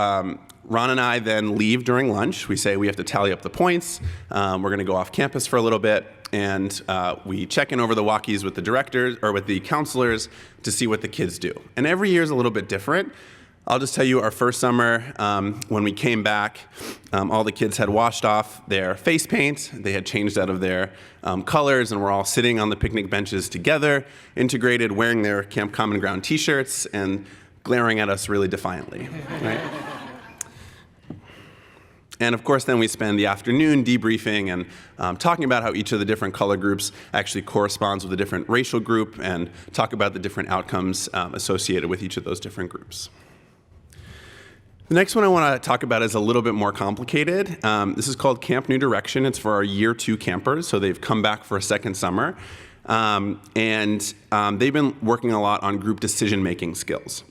Ron and I then leave during lunch. We say we have to tally up the points. We're going to go off campus for a little bit, and we check in over the walkies with the directors or with the counselors to see what the kids do. And every year is a little bit different. I'll just tell you, our first summer, when we came back, all the kids had washed off their face paint. They had changed out of their colors, and we're all sitting on the picnic benches together, integrated, wearing their Camp Common Ground t-shirts, and glaring at us really defiantly, right? And of course, then we spend the afternoon debriefing and talking about how each of the different color groups actually corresponds with a different racial group, and talk about the different outcomes associated with each of those different groups. The next one I want to talk about is a little bit more complicated. This is called Camp New Direction. It's for our year 2 campers, so they've come back for a second summer. And they've been working a lot on group decision-making skills.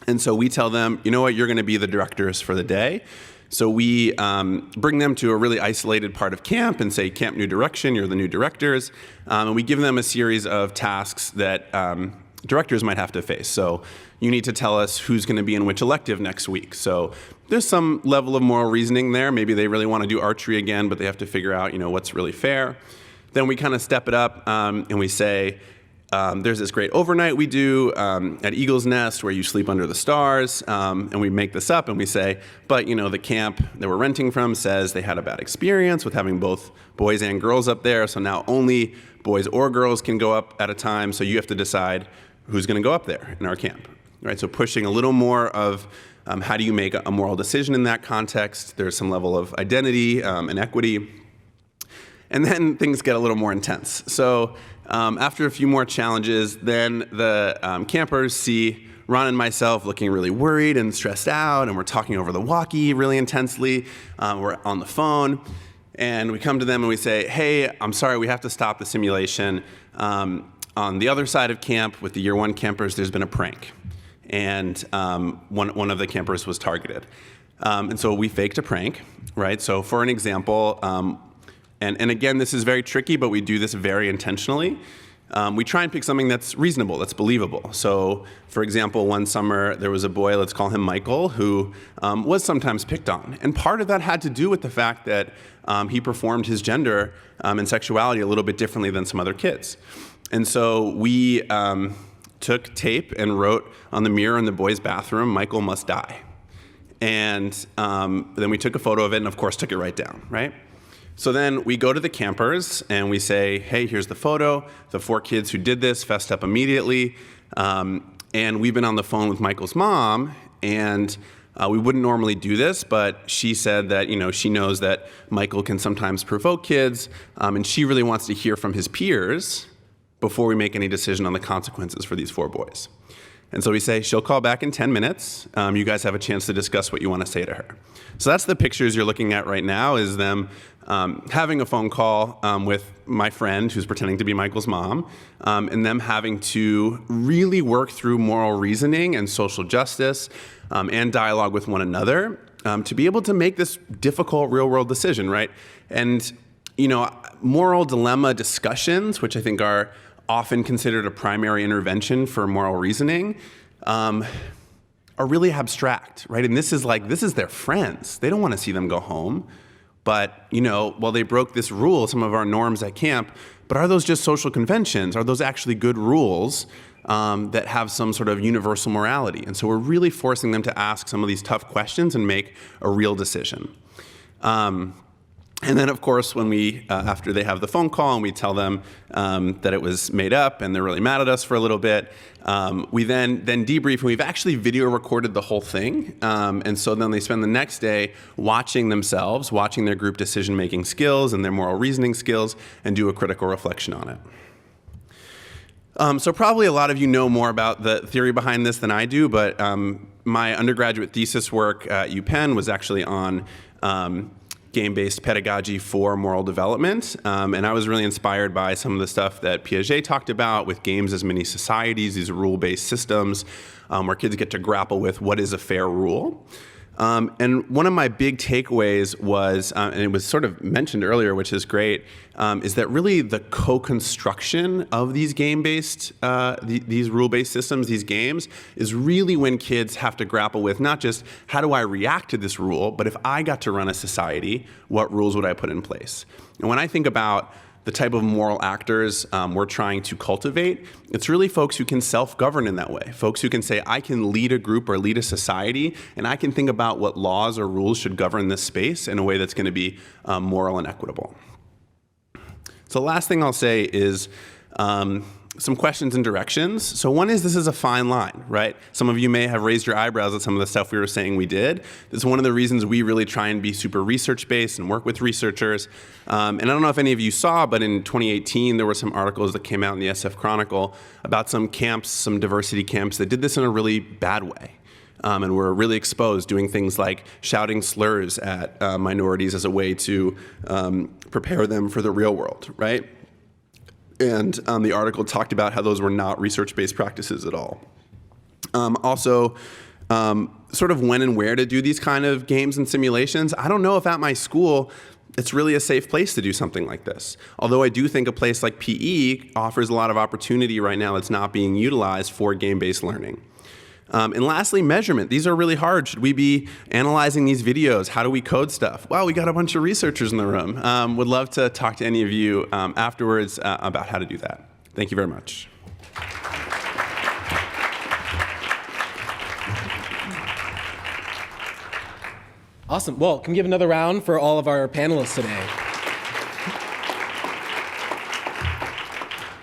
And so we tell them, you know what, you're going to be the directors for the day. So we bring them to a really isolated part of camp and say, Camp New Direction, you're the new directors. And we give them a series of tasks that directors might have to face. So you need to tell us who's going to be in which elective next week. So there's some level of moral reasoning there. Maybe they really want to do archery again, but they have to figure out, what's really fair. Then we kind of step it up and we say, there's this great overnight we do at Eagle's Nest where you sleep under the stars, and we make this up and we say, but the camp that we're renting from says they had a bad experience with having both boys and girls up there, so now only boys or girls can go up at a time, so you have to decide who's going to go up there in our camp, right? So pushing a little more of how do you make a moral decision in that context. There's some level of identity and equity. And then things get a little more intense. So after a few more challenges, then the campers see Ron and myself looking really worried and stressed out, and we're talking over the walkie really intensely. We're on the phone, and we come to them and we say, hey, I'm sorry, we have to stop the simulation. On the other side of camp with the year 1 campers, there's been a prank, and one of the campers was targeted. And so we faked a prank, right? So for an example, and again, this is very tricky, but we do this very intentionally. We try and pick something that's reasonable, that's believable. So, for example, one summer, there was a boy, let's call him Michael, who was sometimes picked on. And part of that had to do with the fact that he performed his gender and sexuality a little bit differently than some other kids. And so we took tape and wrote on the mirror in the boys' bathroom, Michael must die. And then we took a photo of it and, of course, took it right down, right? So then we go to the campers and we say, hey, here's the photo. The 4 kids who did this fessed up immediately. And we've been on the phone with Michael's mom, and we wouldn't normally do this, but she said that, she knows that Michael can sometimes provoke kids, and she really wants to hear from his peers before we make any decision on the consequences for these 4 boys. And so we say, she'll call back in 10 minutes. You guys have a chance to discuss what you want to say to her. So that's the pictures you're looking at right now, is them having a phone call with my friend who's pretending to be Michael's mom, and them having to really work through moral reasoning and social justice and dialogue with one another to be able to make this difficult real-world decision, right? And, moral dilemma discussions, which I think are often considered a primary intervention for moral reasoning, are really abstract, right? And this is their friends. They don't want to see them go home. But, well, they broke this rule, some of our norms at camp, but are those just social conventions? Are those actually good rules that have some sort of universal morality? And so we're really forcing them to ask some of these tough questions and make a real decision. And then, of course, when we, after they have the phone call and we tell them that it was made up and they're really mad at us for a little bit, we then debrief, and we've actually video recorded the whole thing. And so then they spend the next day watching themselves, watching their group decision-making skills and their moral reasoning skills, and do a critical reflection on it. So probably a lot of you know more about the theory behind this than I do, but my undergraduate thesis work at UPenn was actually on game-based pedagogy for moral development. And I was really inspired by some of the stuff that Piaget talked about with games as mini societies, these rule-based systems where kids get to grapple with what is a fair rule. And one of my big takeaways was, and it was sort of mentioned earlier, which is great, is that really the co-construction of these game-based, these rule-based systems, these games, is really when kids have to grapple with not just how do I react to this rule, but if I got to run a society, what rules would I put in place? And when I think about the type of moral actors we're trying to cultivate, it's really folks who can self-govern in that way. Folks who can say, I can lead a group or lead a society, and I can think about what laws or rules should govern this space in a way that's going to be moral and equitable. So the last thing I'll say is some questions and directions. So one is, this is a fine line, right? Some of you may have raised your eyebrows at some of the stuff we were saying we did. This is one of the reasons we really try and be super research-based and work with researchers. And I don't know if any of you saw, but in 2018, there were some articles that came out in the SF Chronicle about some camps, some diversity camps that did this in a really bad way. And were really exposed, doing things like shouting slurs at minorities as a way to prepare them for the real world, right? And the article talked about how those were not research-based practices at all. Also, sort of when and where to do these kind of games and simulations. I don't know if at my school it's really a safe place to do something like this. Although I do think a place like PE offers a lot of opportunity right now that's not being utilized for game-based learning. And lastly, measurement. These are really hard. Should we be analyzing these videos? How do we code stuff? Well, we got a bunch of researchers in the room. Would love to talk to any of you afterwards about how to do that. Thank you very much. Awesome. Well, can we give another round for all of our panelists today?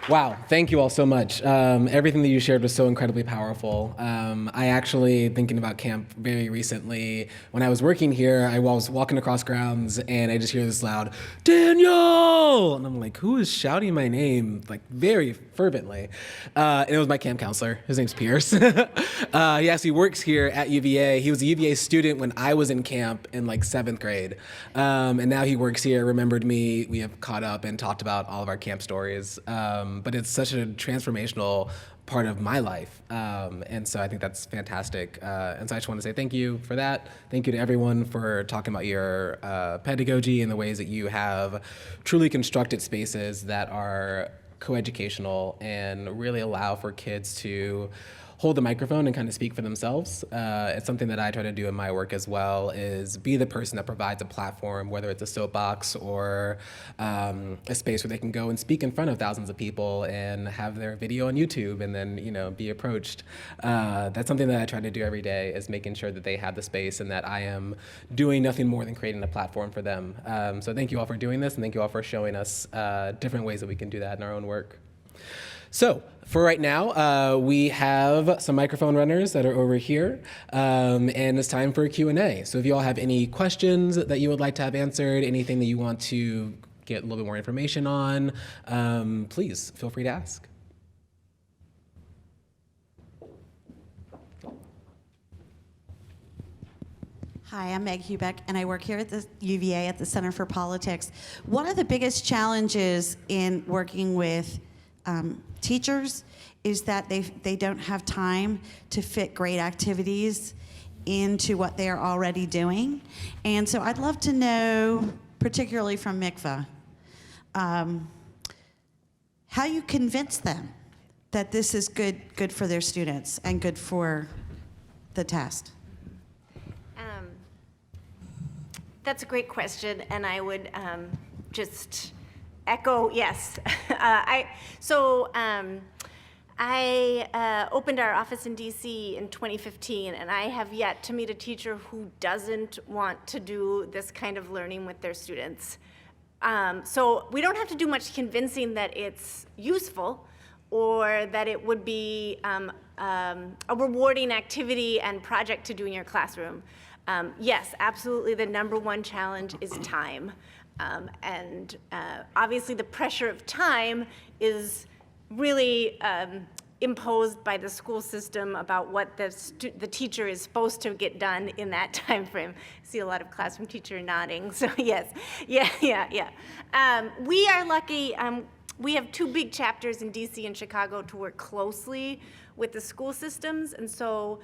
Wow, thank you all so much. Everything that you shared was so incredibly powerful. I actually, thinking about camp very recently, when I was working here, I was walking across grounds and I just hear this loud, Daniel! And I'm like, who is shouting my name, like very fervently? And it was my camp counselor. His name's Pierce. He actually works here at UVA. He was a UVA student when I was in camp in like 7th grade. And now he works here, remembered me. We have caught up and talked about all of our camp stories. But it's such a transformational part of my life. And so I think that's fantastic. And so I just want to say thank you for that. Thank you to everyone for talking about your pedagogy and the ways that you have truly constructed spaces that are coeducational and really allow for kids to hold the microphone and kind of speak for themselves. It's something that I try to do in my work as well, is be the person that provides a platform, whether it's a soapbox or a space where they can go and speak in front of thousands of people and have their video on YouTube and then, you know, be approached. That's something that I try to do every day, is making sure that they have the space and that I am doing nothing more than creating a platform for them. So thank you all for doing this, and thank you all for showing us different ways that we can do that in our own work. So for right now, we have some microphone runners that are over here, and it's time for a Q&A. So if you all have any questions that you would like to have answered, anything that you want to get a little bit more information on, please feel free to ask. Hi, I'm Meg Hubeck, and I work here at the UVA at the Center for Politics. One of the biggest challenges in working with teachers is that they don't have time to fit great activities into what they are already doing. And so I'd love to know, particularly from MICVA, how you convince them that this is good for their students and good for the test. That's a great question, and I would just echo yes. I opened our office in DC in 2015, and I have yet to meet a teacher who doesn't want to do this kind of learning with their students. So we don't have to do much convincing that it's useful or that it would be a rewarding activity and project to do in your classroom. Yes, absolutely, the number one challenge is time. And obviously the pressure of time is really imposed by the school system about what the teacher is supposed to get done in that time frame. I see a lot of classroom teacher nodding, so yes, yeah. We are lucky, we have 2 big chapters in DC and Chicago to work closely with the school systems, and so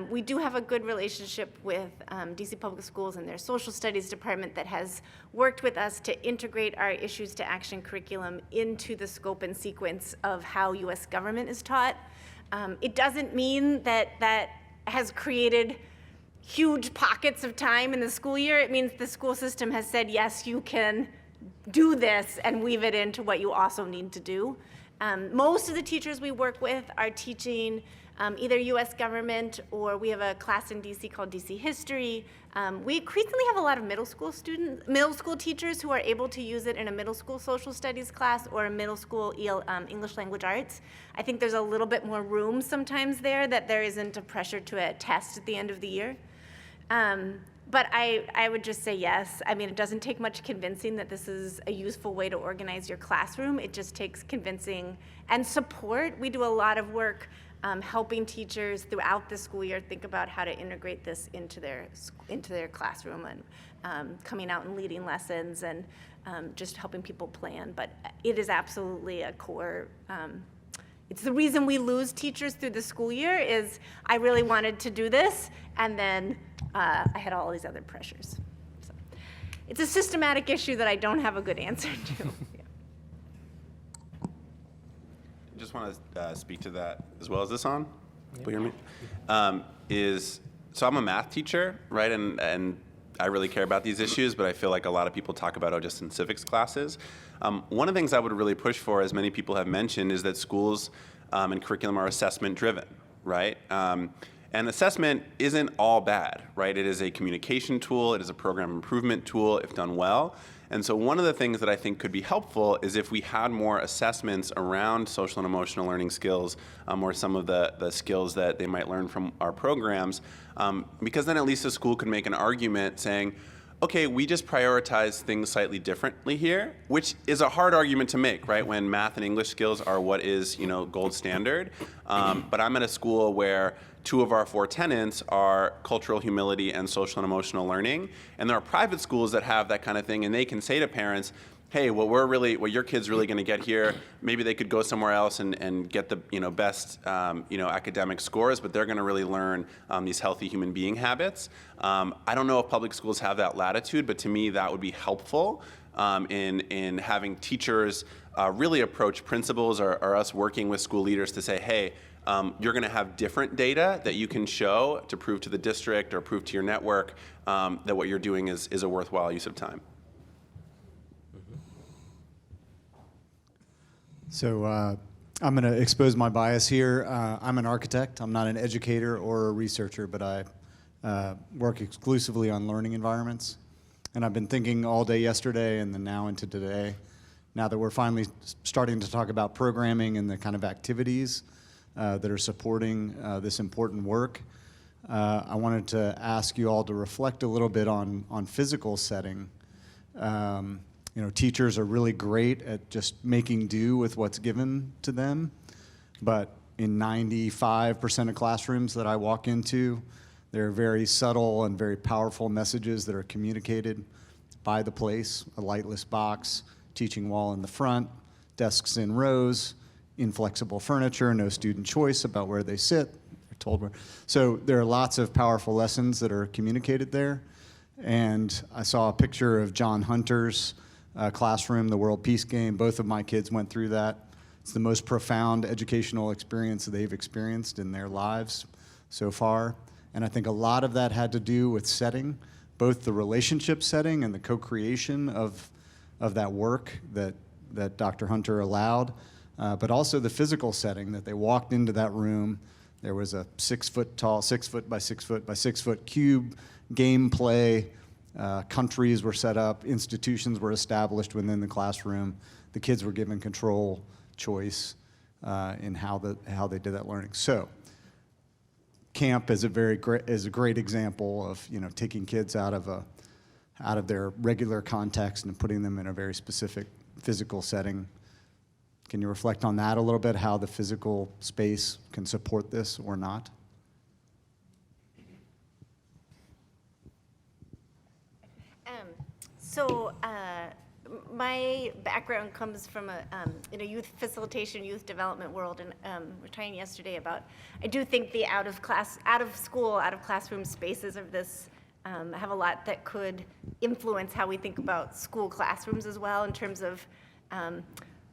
We do have a good relationship with DC Public Schools and their social studies department that has worked with us to integrate our issues to action curriculum into the scope and sequence of how US government is taught. It doesn't mean that that has created huge pockets of time in the school year. It means the school system has said, yes, you can do this and weave it into what you also need to do. Most of the teachers we work with are teaching either US government, or we have a class in DC called DC History. We increasingly have a lot of middle school teachers who are able to use it in a middle school social studies class or a middle school English language arts. I think there's a little bit more room sometimes there, that there isn't a pressure to a test at the end of the year. But I would just say yes. I mean, it doesn't take much convincing that this is a useful way to organize your classroom. It just takes convincing and support. We do a lot of work helping teachers throughout the school year think about how to integrate this into their classroom, and coming out and leading lessons, and just helping people plan. But it is absolutely a core. It's the reason we lose teachers through the school year is I really wanted to do this, and then I had all these other pressures. So it's a systematic issue that I don't have a good answer to. Yeah. I just want to speak to that as well. Is this on? Will you hear me? So I'm a math teacher, right? And I really care about these issues, but I feel like a lot of people talk about it just in civics classes. One of the things I would really push for, as many people have mentioned, is that schools and curriculum are assessment driven, right? And assessment isn't all bad, right? It is a communication tool, it is a program improvement tool if done well. And so one of the things that I think could be helpful is if we had more assessments around social and emotional learning skills, or some of the skills that they might learn from our programs, because then at least the school could make an argument saying, okay, we just prioritize things slightly differently here, which is a hard argument to make, right? When math and English skills are what is, gold standard. But I'm at a school where 2 of our 4 tenets are cultural humility and social and emotional learning. And there are private schools that have that kind of thing, and they can say to parents, hey, what your kid's really going to get here, maybe they could go somewhere else and get the best academic scores, but they're going to really learn these healthy human being habits. I don't know if public schools have that latitude, but to me that would be helpful in having teachers really approach principals or us working with school leaders to say, hey, you're going to have different data that you can show to prove to the district or prove to your network that what you're doing is a worthwhile use of time. So I'm going to expose my bias here. I'm an architect. I'm not an educator or a researcher, but I work exclusively on learning environments. And I've been thinking all day yesterday and then now into today, now that we're finally starting to talk about programming and the kind of activities that are supporting this important work, I wanted to ask you all to reflect a little bit on physical setting. Teachers are really great at just making do with what's given to them, but in 95% of classrooms that I walk into, there are very subtle and very powerful messages that are communicated by the place: a lightless box, teaching wall in the front, desks in rows, inflexible furniture, no student choice about where they sit. They're told where. So there are lots of powerful lessons that are communicated there. And I saw a picture of John Hunter's classroom, the World Peace Game. Both of my kids went through that. It's the most profound educational experience that they've experienced in their lives so far. And I think a lot of that had to do with setting, both the relationship setting and the co-creation of that work that Dr. Hunter allowed, but also the physical setting that they walked into that room. There was a 6 foot tall, 6 foot by 6 foot by 6 foot cube gameplay. Countries were set up, institutions were established within the classroom. The kids were given control, choice in how they did that learning. So, camp is a great example of taking kids out of their regular context and putting them in a very specific physical setting. Can you reflect on that a little bit? How the physical space can support this or not? So my background comes from in a youth facilitation, youth development world, and we were talking yesterday about, I do think the out of school, out of classroom spaces of this have a lot that could influence how we think about school classrooms as well, in terms of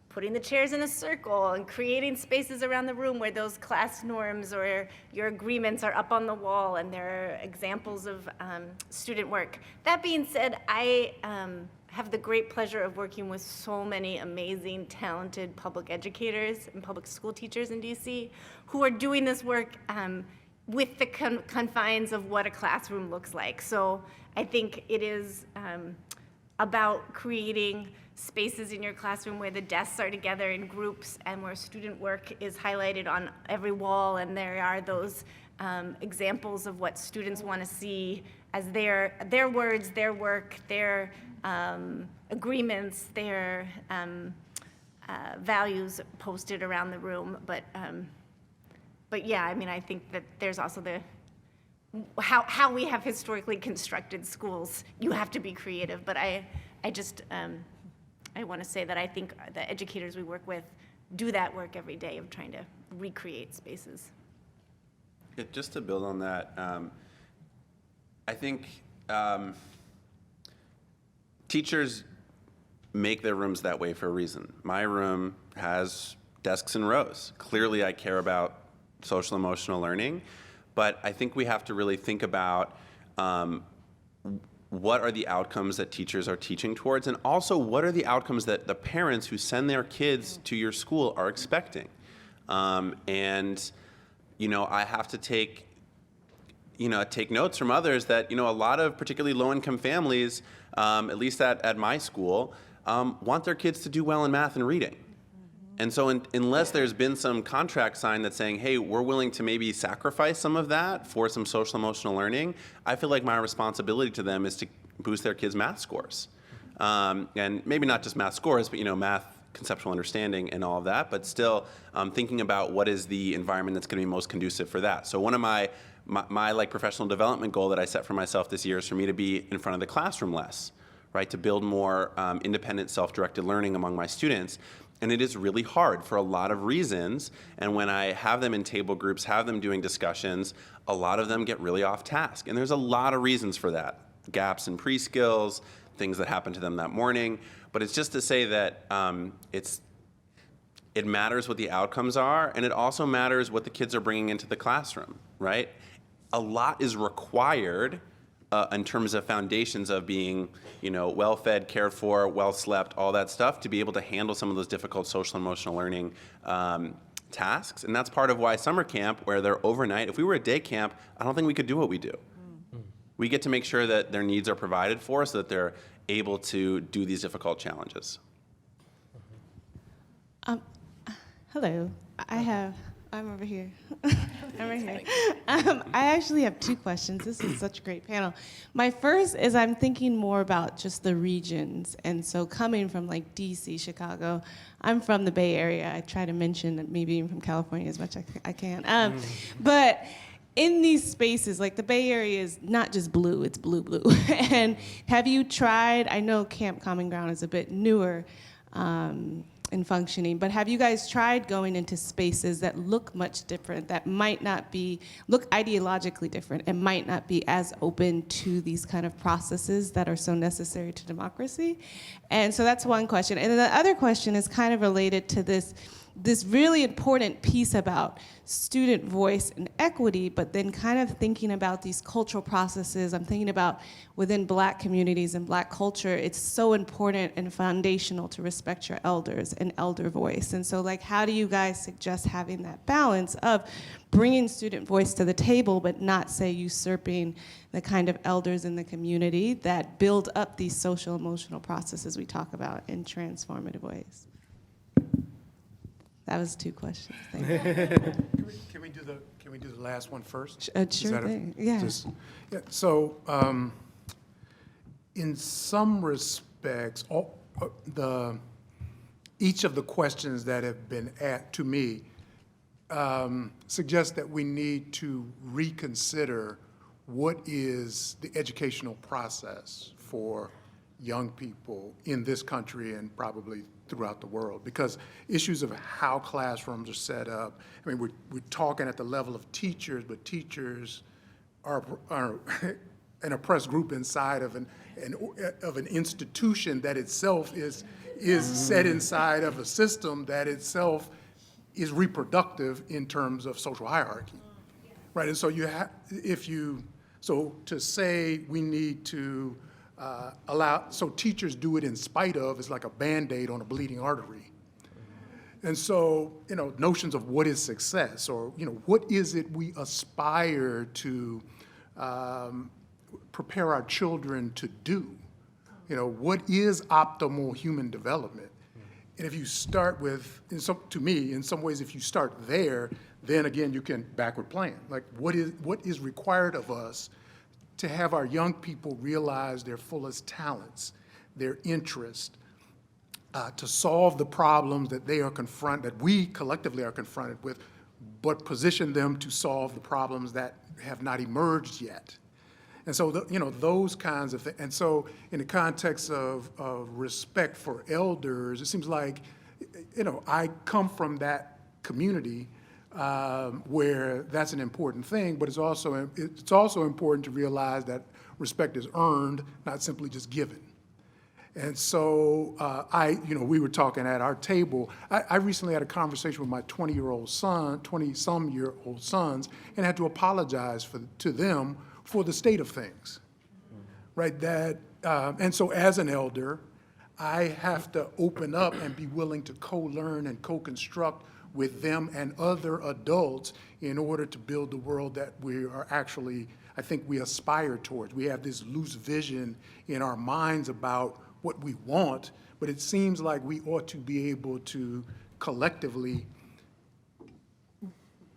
putting the chairs in a circle and creating spaces around the room where those class norms or your agreements are up on the wall and there are examples of student work. That being said, I have the great pleasure of working with so many amazing, talented public educators and public school teachers in DC who are doing this work with the confines of what a classroom looks like. So I think it is about creating spaces in your classroom where the desks are together in groups and where student work is highlighted on every wall, and there are those examples of what students want to see as their words, their work, their agreements, their values posted around the room. But yeah, I mean, I think that there's also how we have historically constructed schools. You have to be creative, but I want to say that I think the educators we work with do that work every day of trying to recreate spaces. Yeah, just to build on that, I think teachers make their rooms that way for a reason. My room has desks in rows. Clearly, I care about social emotional learning, but I think we have to really think about what are the outcomes that teachers are teaching towards, and also what are the outcomes that the parents who send their kids to your school are expecting. And I have to take notes from others that a lot of particularly low-income families, at least at my school, want their kids to do well in math and reading. And so unless there's been some contract signed that's saying, hey, we're willing to maybe sacrifice some of that for some social emotional learning, I feel like my responsibility to them is to boost their kids' math scores. And maybe not just math scores, but math conceptual understanding and all of that, but still thinking about what is the environment that's going to be most conducive for that. So one of my like professional development goal that I set for myself this year is for me to be in front of the classroom less, right? To build more independent, self-directed learning among my students. And it is really hard for a lot of reasons. And when I have them in table groups, have them doing discussions, a lot of them get really off task. And there's a lot of reasons for that. Gaps in pre-skills, things that happen to them that morning. But it's just to say that it matters what the outcomes are, and it also matters what the kids are bringing into the classroom, right? A lot is required in terms of foundations of being, well-fed, cared for, well-slept, all that stuff, to be able to handle some of those difficult social and emotional learning tasks. And that's part of why summer camp, where they're overnight, if we were a day camp, I don't think we could do what we do. We get to make sure that their needs are provided for so that they're able to do these difficult challenges. Hello. I'm over here. I'm right here. I actually have two questions. This is such a great panel. My first is I'm thinking more about just the regions. And so coming from like DC, Chicago, I'm from the Bay Area. I try to mention that maybe even from California as much as I can. But in these spaces, like the Bay Area is not just blue, it's blue. And have you tried, I know Camp Common Ground is a bit newer, in functioning, but have you guys tried going into spaces that look much different, that might not look ideologically different, and might not be as open to these kind of processes that are so necessary to democracy? And so that's one question. And then the other question is kind of related to this really important piece about student voice and equity, but then kind of thinking about these cultural processes. I'm thinking about within Black communities and Black culture, it's so important and foundational to respect your elders and elder voice. And so how do you guys suggest having that balance of bringing student voice to the table, but not, say, usurping the kind of elders in the community that build up these social emotional processes we talk about in transformative ways? That was two questions. Thank you. Can we do the last one first? Sure thing. Yeah. So, in some respects, each of the questions that have been asked to me suggest that we need to reconsider what is the educational process for young people in this country and probably throughout the world, because issues of how classrooms are set up, I mean, we're talking at the level of teachers, but teachers are an oppressed group inside of an institution that itself is set inside of a system that itself is reproductive in terms of social hierarchy, right? And so so to say we need to so teachers do it in spite of is like a Band-Aid on a bleeding artery. And so, notions of what is success, or, what is it we aspire to prepare our children to do? What is optimal human development? And if you start with, to me, in some ways, if you start there, then again, you can backward plan. Like, what is required of us to have our young people realize their fullest talents, their interest, to solve the problems that that we collectively are confronted with, but position them to solve the problems that have not emerged yet. And so, those kinds of things. And so in the context of respect for elders, it seems like, I come from that community where that's an important thing, but it's also important to realize that respect is earned, not simply just given. And so we were talking at our table. I recently had a conversation with my 20-some-year-old sons, and had to apologize to them for the state of things, right? And so as an elder, I have to open up and be willing to co-learn and co-construct with them and other adults in order to build the world that we are actually, I think we aspire towards. We have this loose vision in our minds about what we want, but it seems like we ought to be able to collectively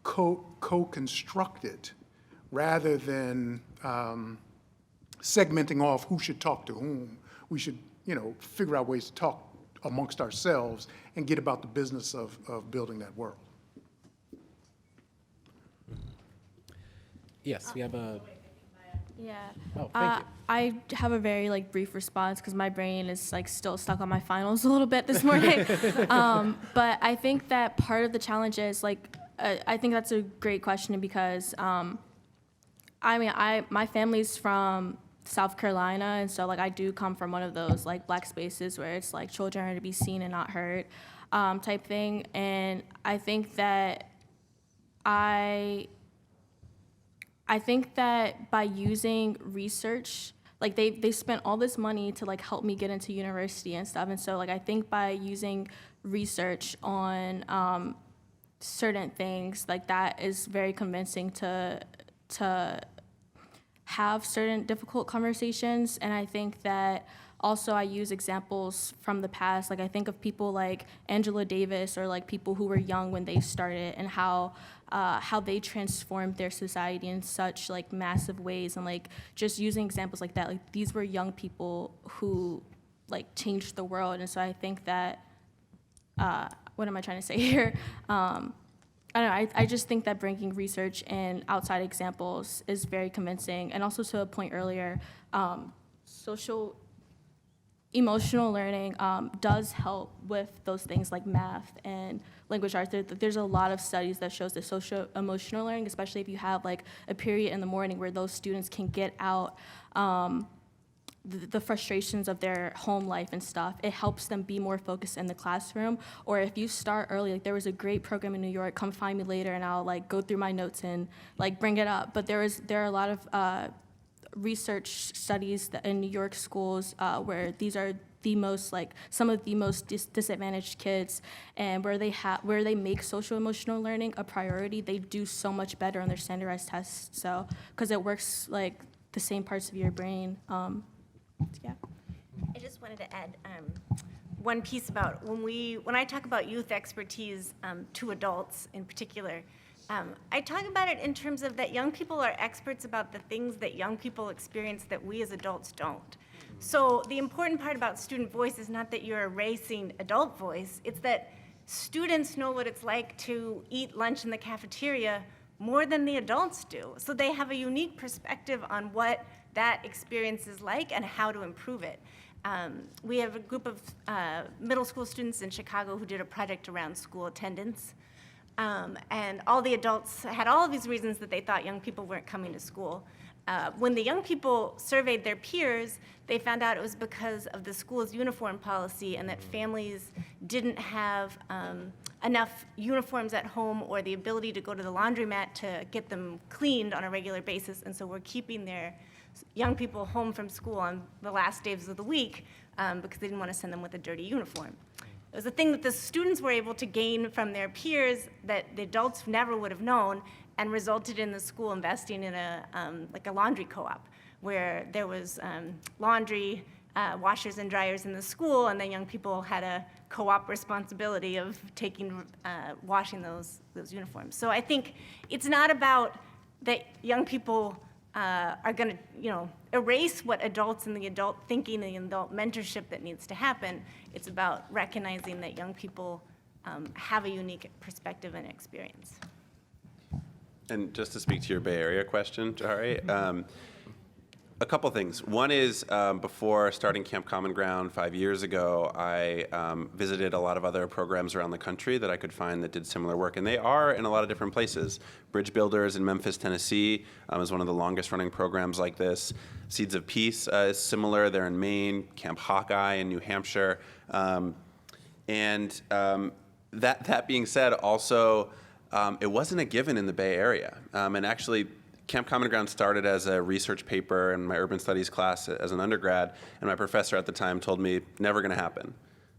co-construct it rather than segmenting off who should talk to whom. We should, figure out ways to talk amongst ourselves and get about the business of building that world. Yes, we have a. Yeah. Oh, thank you. I have a very brief response because my brain is still stuck on my finals a little bit this morning. But I think that part of the challenge is I think that's a great question because my family's from South Carolina, and so I do come from one of those black spaces where it's children are to be seen and not heard type thing, and I think that I think that by using research, they spent all this money to help me get into university and stuff, and so I think by using research on certain things that is very convincing to have certain difficult conversations. And I think that also I use examples from the past. I think of people like Angela Davis or people who were young when they started and how they transformed their society in such massive ways, and just using examples like that. These were young people who changed the world. And so I think that what am I trying to say here? I don't know, I just think that bringing research and outside examples is very convincing. And also to a point earlier, social emotional learning does help with those things like math and language arts. There's a lot of studies that shows that social emotional learning, especially if you have a period in the morning where those students can get out the frustrations of their home life and stuff, it helps them be more focused in the classroom. Or if you start early, there was a great program in New York, Come Find Me Later, and I'll go through my notes and bring it up. But there are a lot of research studies in New York schools where these are the most some of the most disadvantaged kids, and where they make social emotional learning a priority, they do so much better on their standardized tests. So because it works the same parts of your brain. Yeah. I just wanted to add one piece about when I talk about youth expertise to adults in particular, I talk about it in terms of that young people are experts about the things that young people experience that we as adults don't. So the important part about student voice is not that you're erasing adult voice, it's that students know what it's like to eat lunch in the cafeteria more than the adults do. So they have a unique perspective on what that experience is like and how to improve it. we have a group of middle school students in Chicago who did a project around school attendance. And all the adults had all of these reasons that they thought young people weren't coming to school. When the young people surveyed their peers, they found out it was because of the school's uniform policy and that families didn't have enough uniforms at home or the ability to go to the laundromat to get them cleaned on a regular basis. And so we're keeping their young people home from school on the last days of the week because they didn't want to send them with a dirty uniform. It was a thing that the students were able to gain from their peers that the adults never would have known, and resulted in the school investing in like a laundry co-op where there was laundry, washers and dryers in the school, and then young people had a co-op responsibility of washing those uniforms. So I think it's not about that young people are going to, erase what adults and the adult thinking and the adult mentorship that needs to happen. It's about recognizing that young people have a unique perspective and experience. And just to speak to your Bay Area question, Jahari, a couple things. One is before starting Camp Common Ground 5 years ago, I visited a lot of other programs around the country that I could find that did similar work. And they are in a lot of different places. Bridge Builders in Memphis, Tennessee is one of the longest running programs like this. Seeds of Peace is similar. They're in Maine. Camp Hawkeye in New Hampshire. That being said, also, it wasn't a given in the Bay Area. And actually, Camp Common Ground started as a research paper in my urban studies class as an undergrad, and my professor at the time told me, never gonna happen.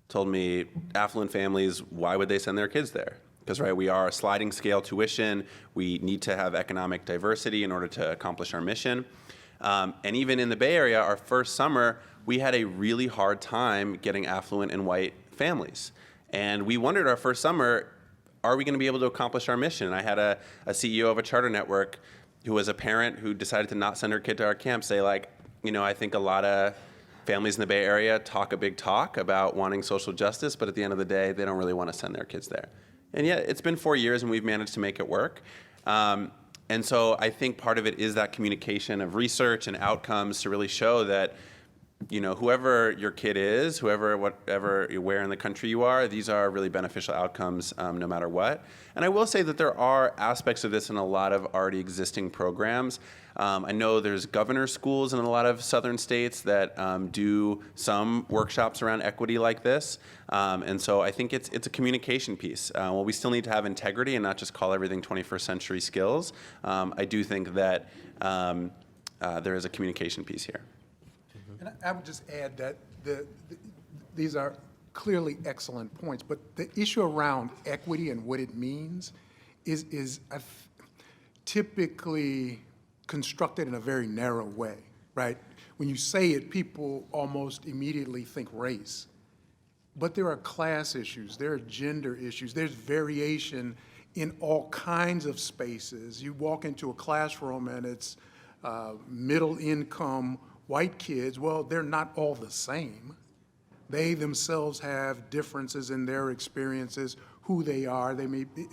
Told me, affluent families, why would they send their kids there? Because, right, we are a sliding scale tuition. We need to have economic diversity in order to accomplish our mission. And even in the Bay Area, our first summer, we had a really hard time getting affluent and white families. And we wondered our first summer, are we gonna be able to accomplish our mission? And I had a CEO of a charter network who was a parent who decided to not send her kid to our camp say, like, I think a lot of families in the Bay Area talk a big talk about wanting social justice, but at the end of the day, they don't really want to send their kids there. And yet, it's been 4 years and we've managed to make it work. And so I think part of it is that communication of research and outcomes to really show that, whoever your kid is, whatever, where in the country you are, these are really beneficial outcomes no matter what. And I will say that there are aspects of this in a lot of already existing programs. I know there's governor schools in a lot of southern states that do some workshops around equity like this. And so I think it's a communication piece. While we still need to have integrity and not just call everything 21st century skills, I do think that there is a communication piece here. And I would just add that these are clearly excellent points, but the issue around equity and what it means is typically constructed in a very narrow way, right? When you say it, people almost immediately think race. But there are class issues, there are gender issues, there's variation in all kinds of spaces. You walk into a classroom and it's middle income white kids, well, they're not all the same. They themselves have differences in their experiences, who they are, they may be,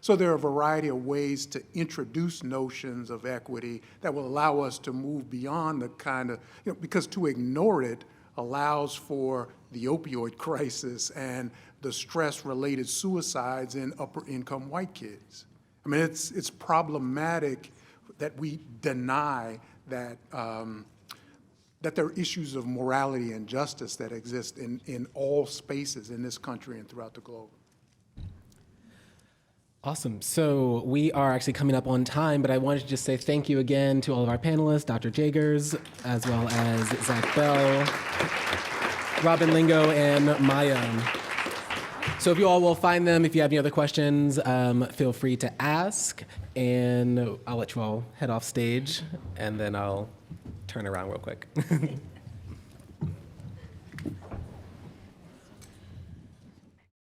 So there are a variety of ways to introduce notions of equity that will allow us to move beyond the kind of, because to ignore it allows for the opioid crisis and the stress-related suicides in upper-income white kids. I mean, it's problematic that we deny that that there are issues of morality and justice that exist in all spaces in this country and throughout the globe. Awesome. So we are actually coming up on time, but I wanted to just say thank you again to all of our panelists, Dr. Jagers, as well as Zach Bell, Robyn Lingo, and Maya. So if you all will find them, if you have any other questions, feel free to ask, and I'll let you all head off stage, and then I'll turn around real quick.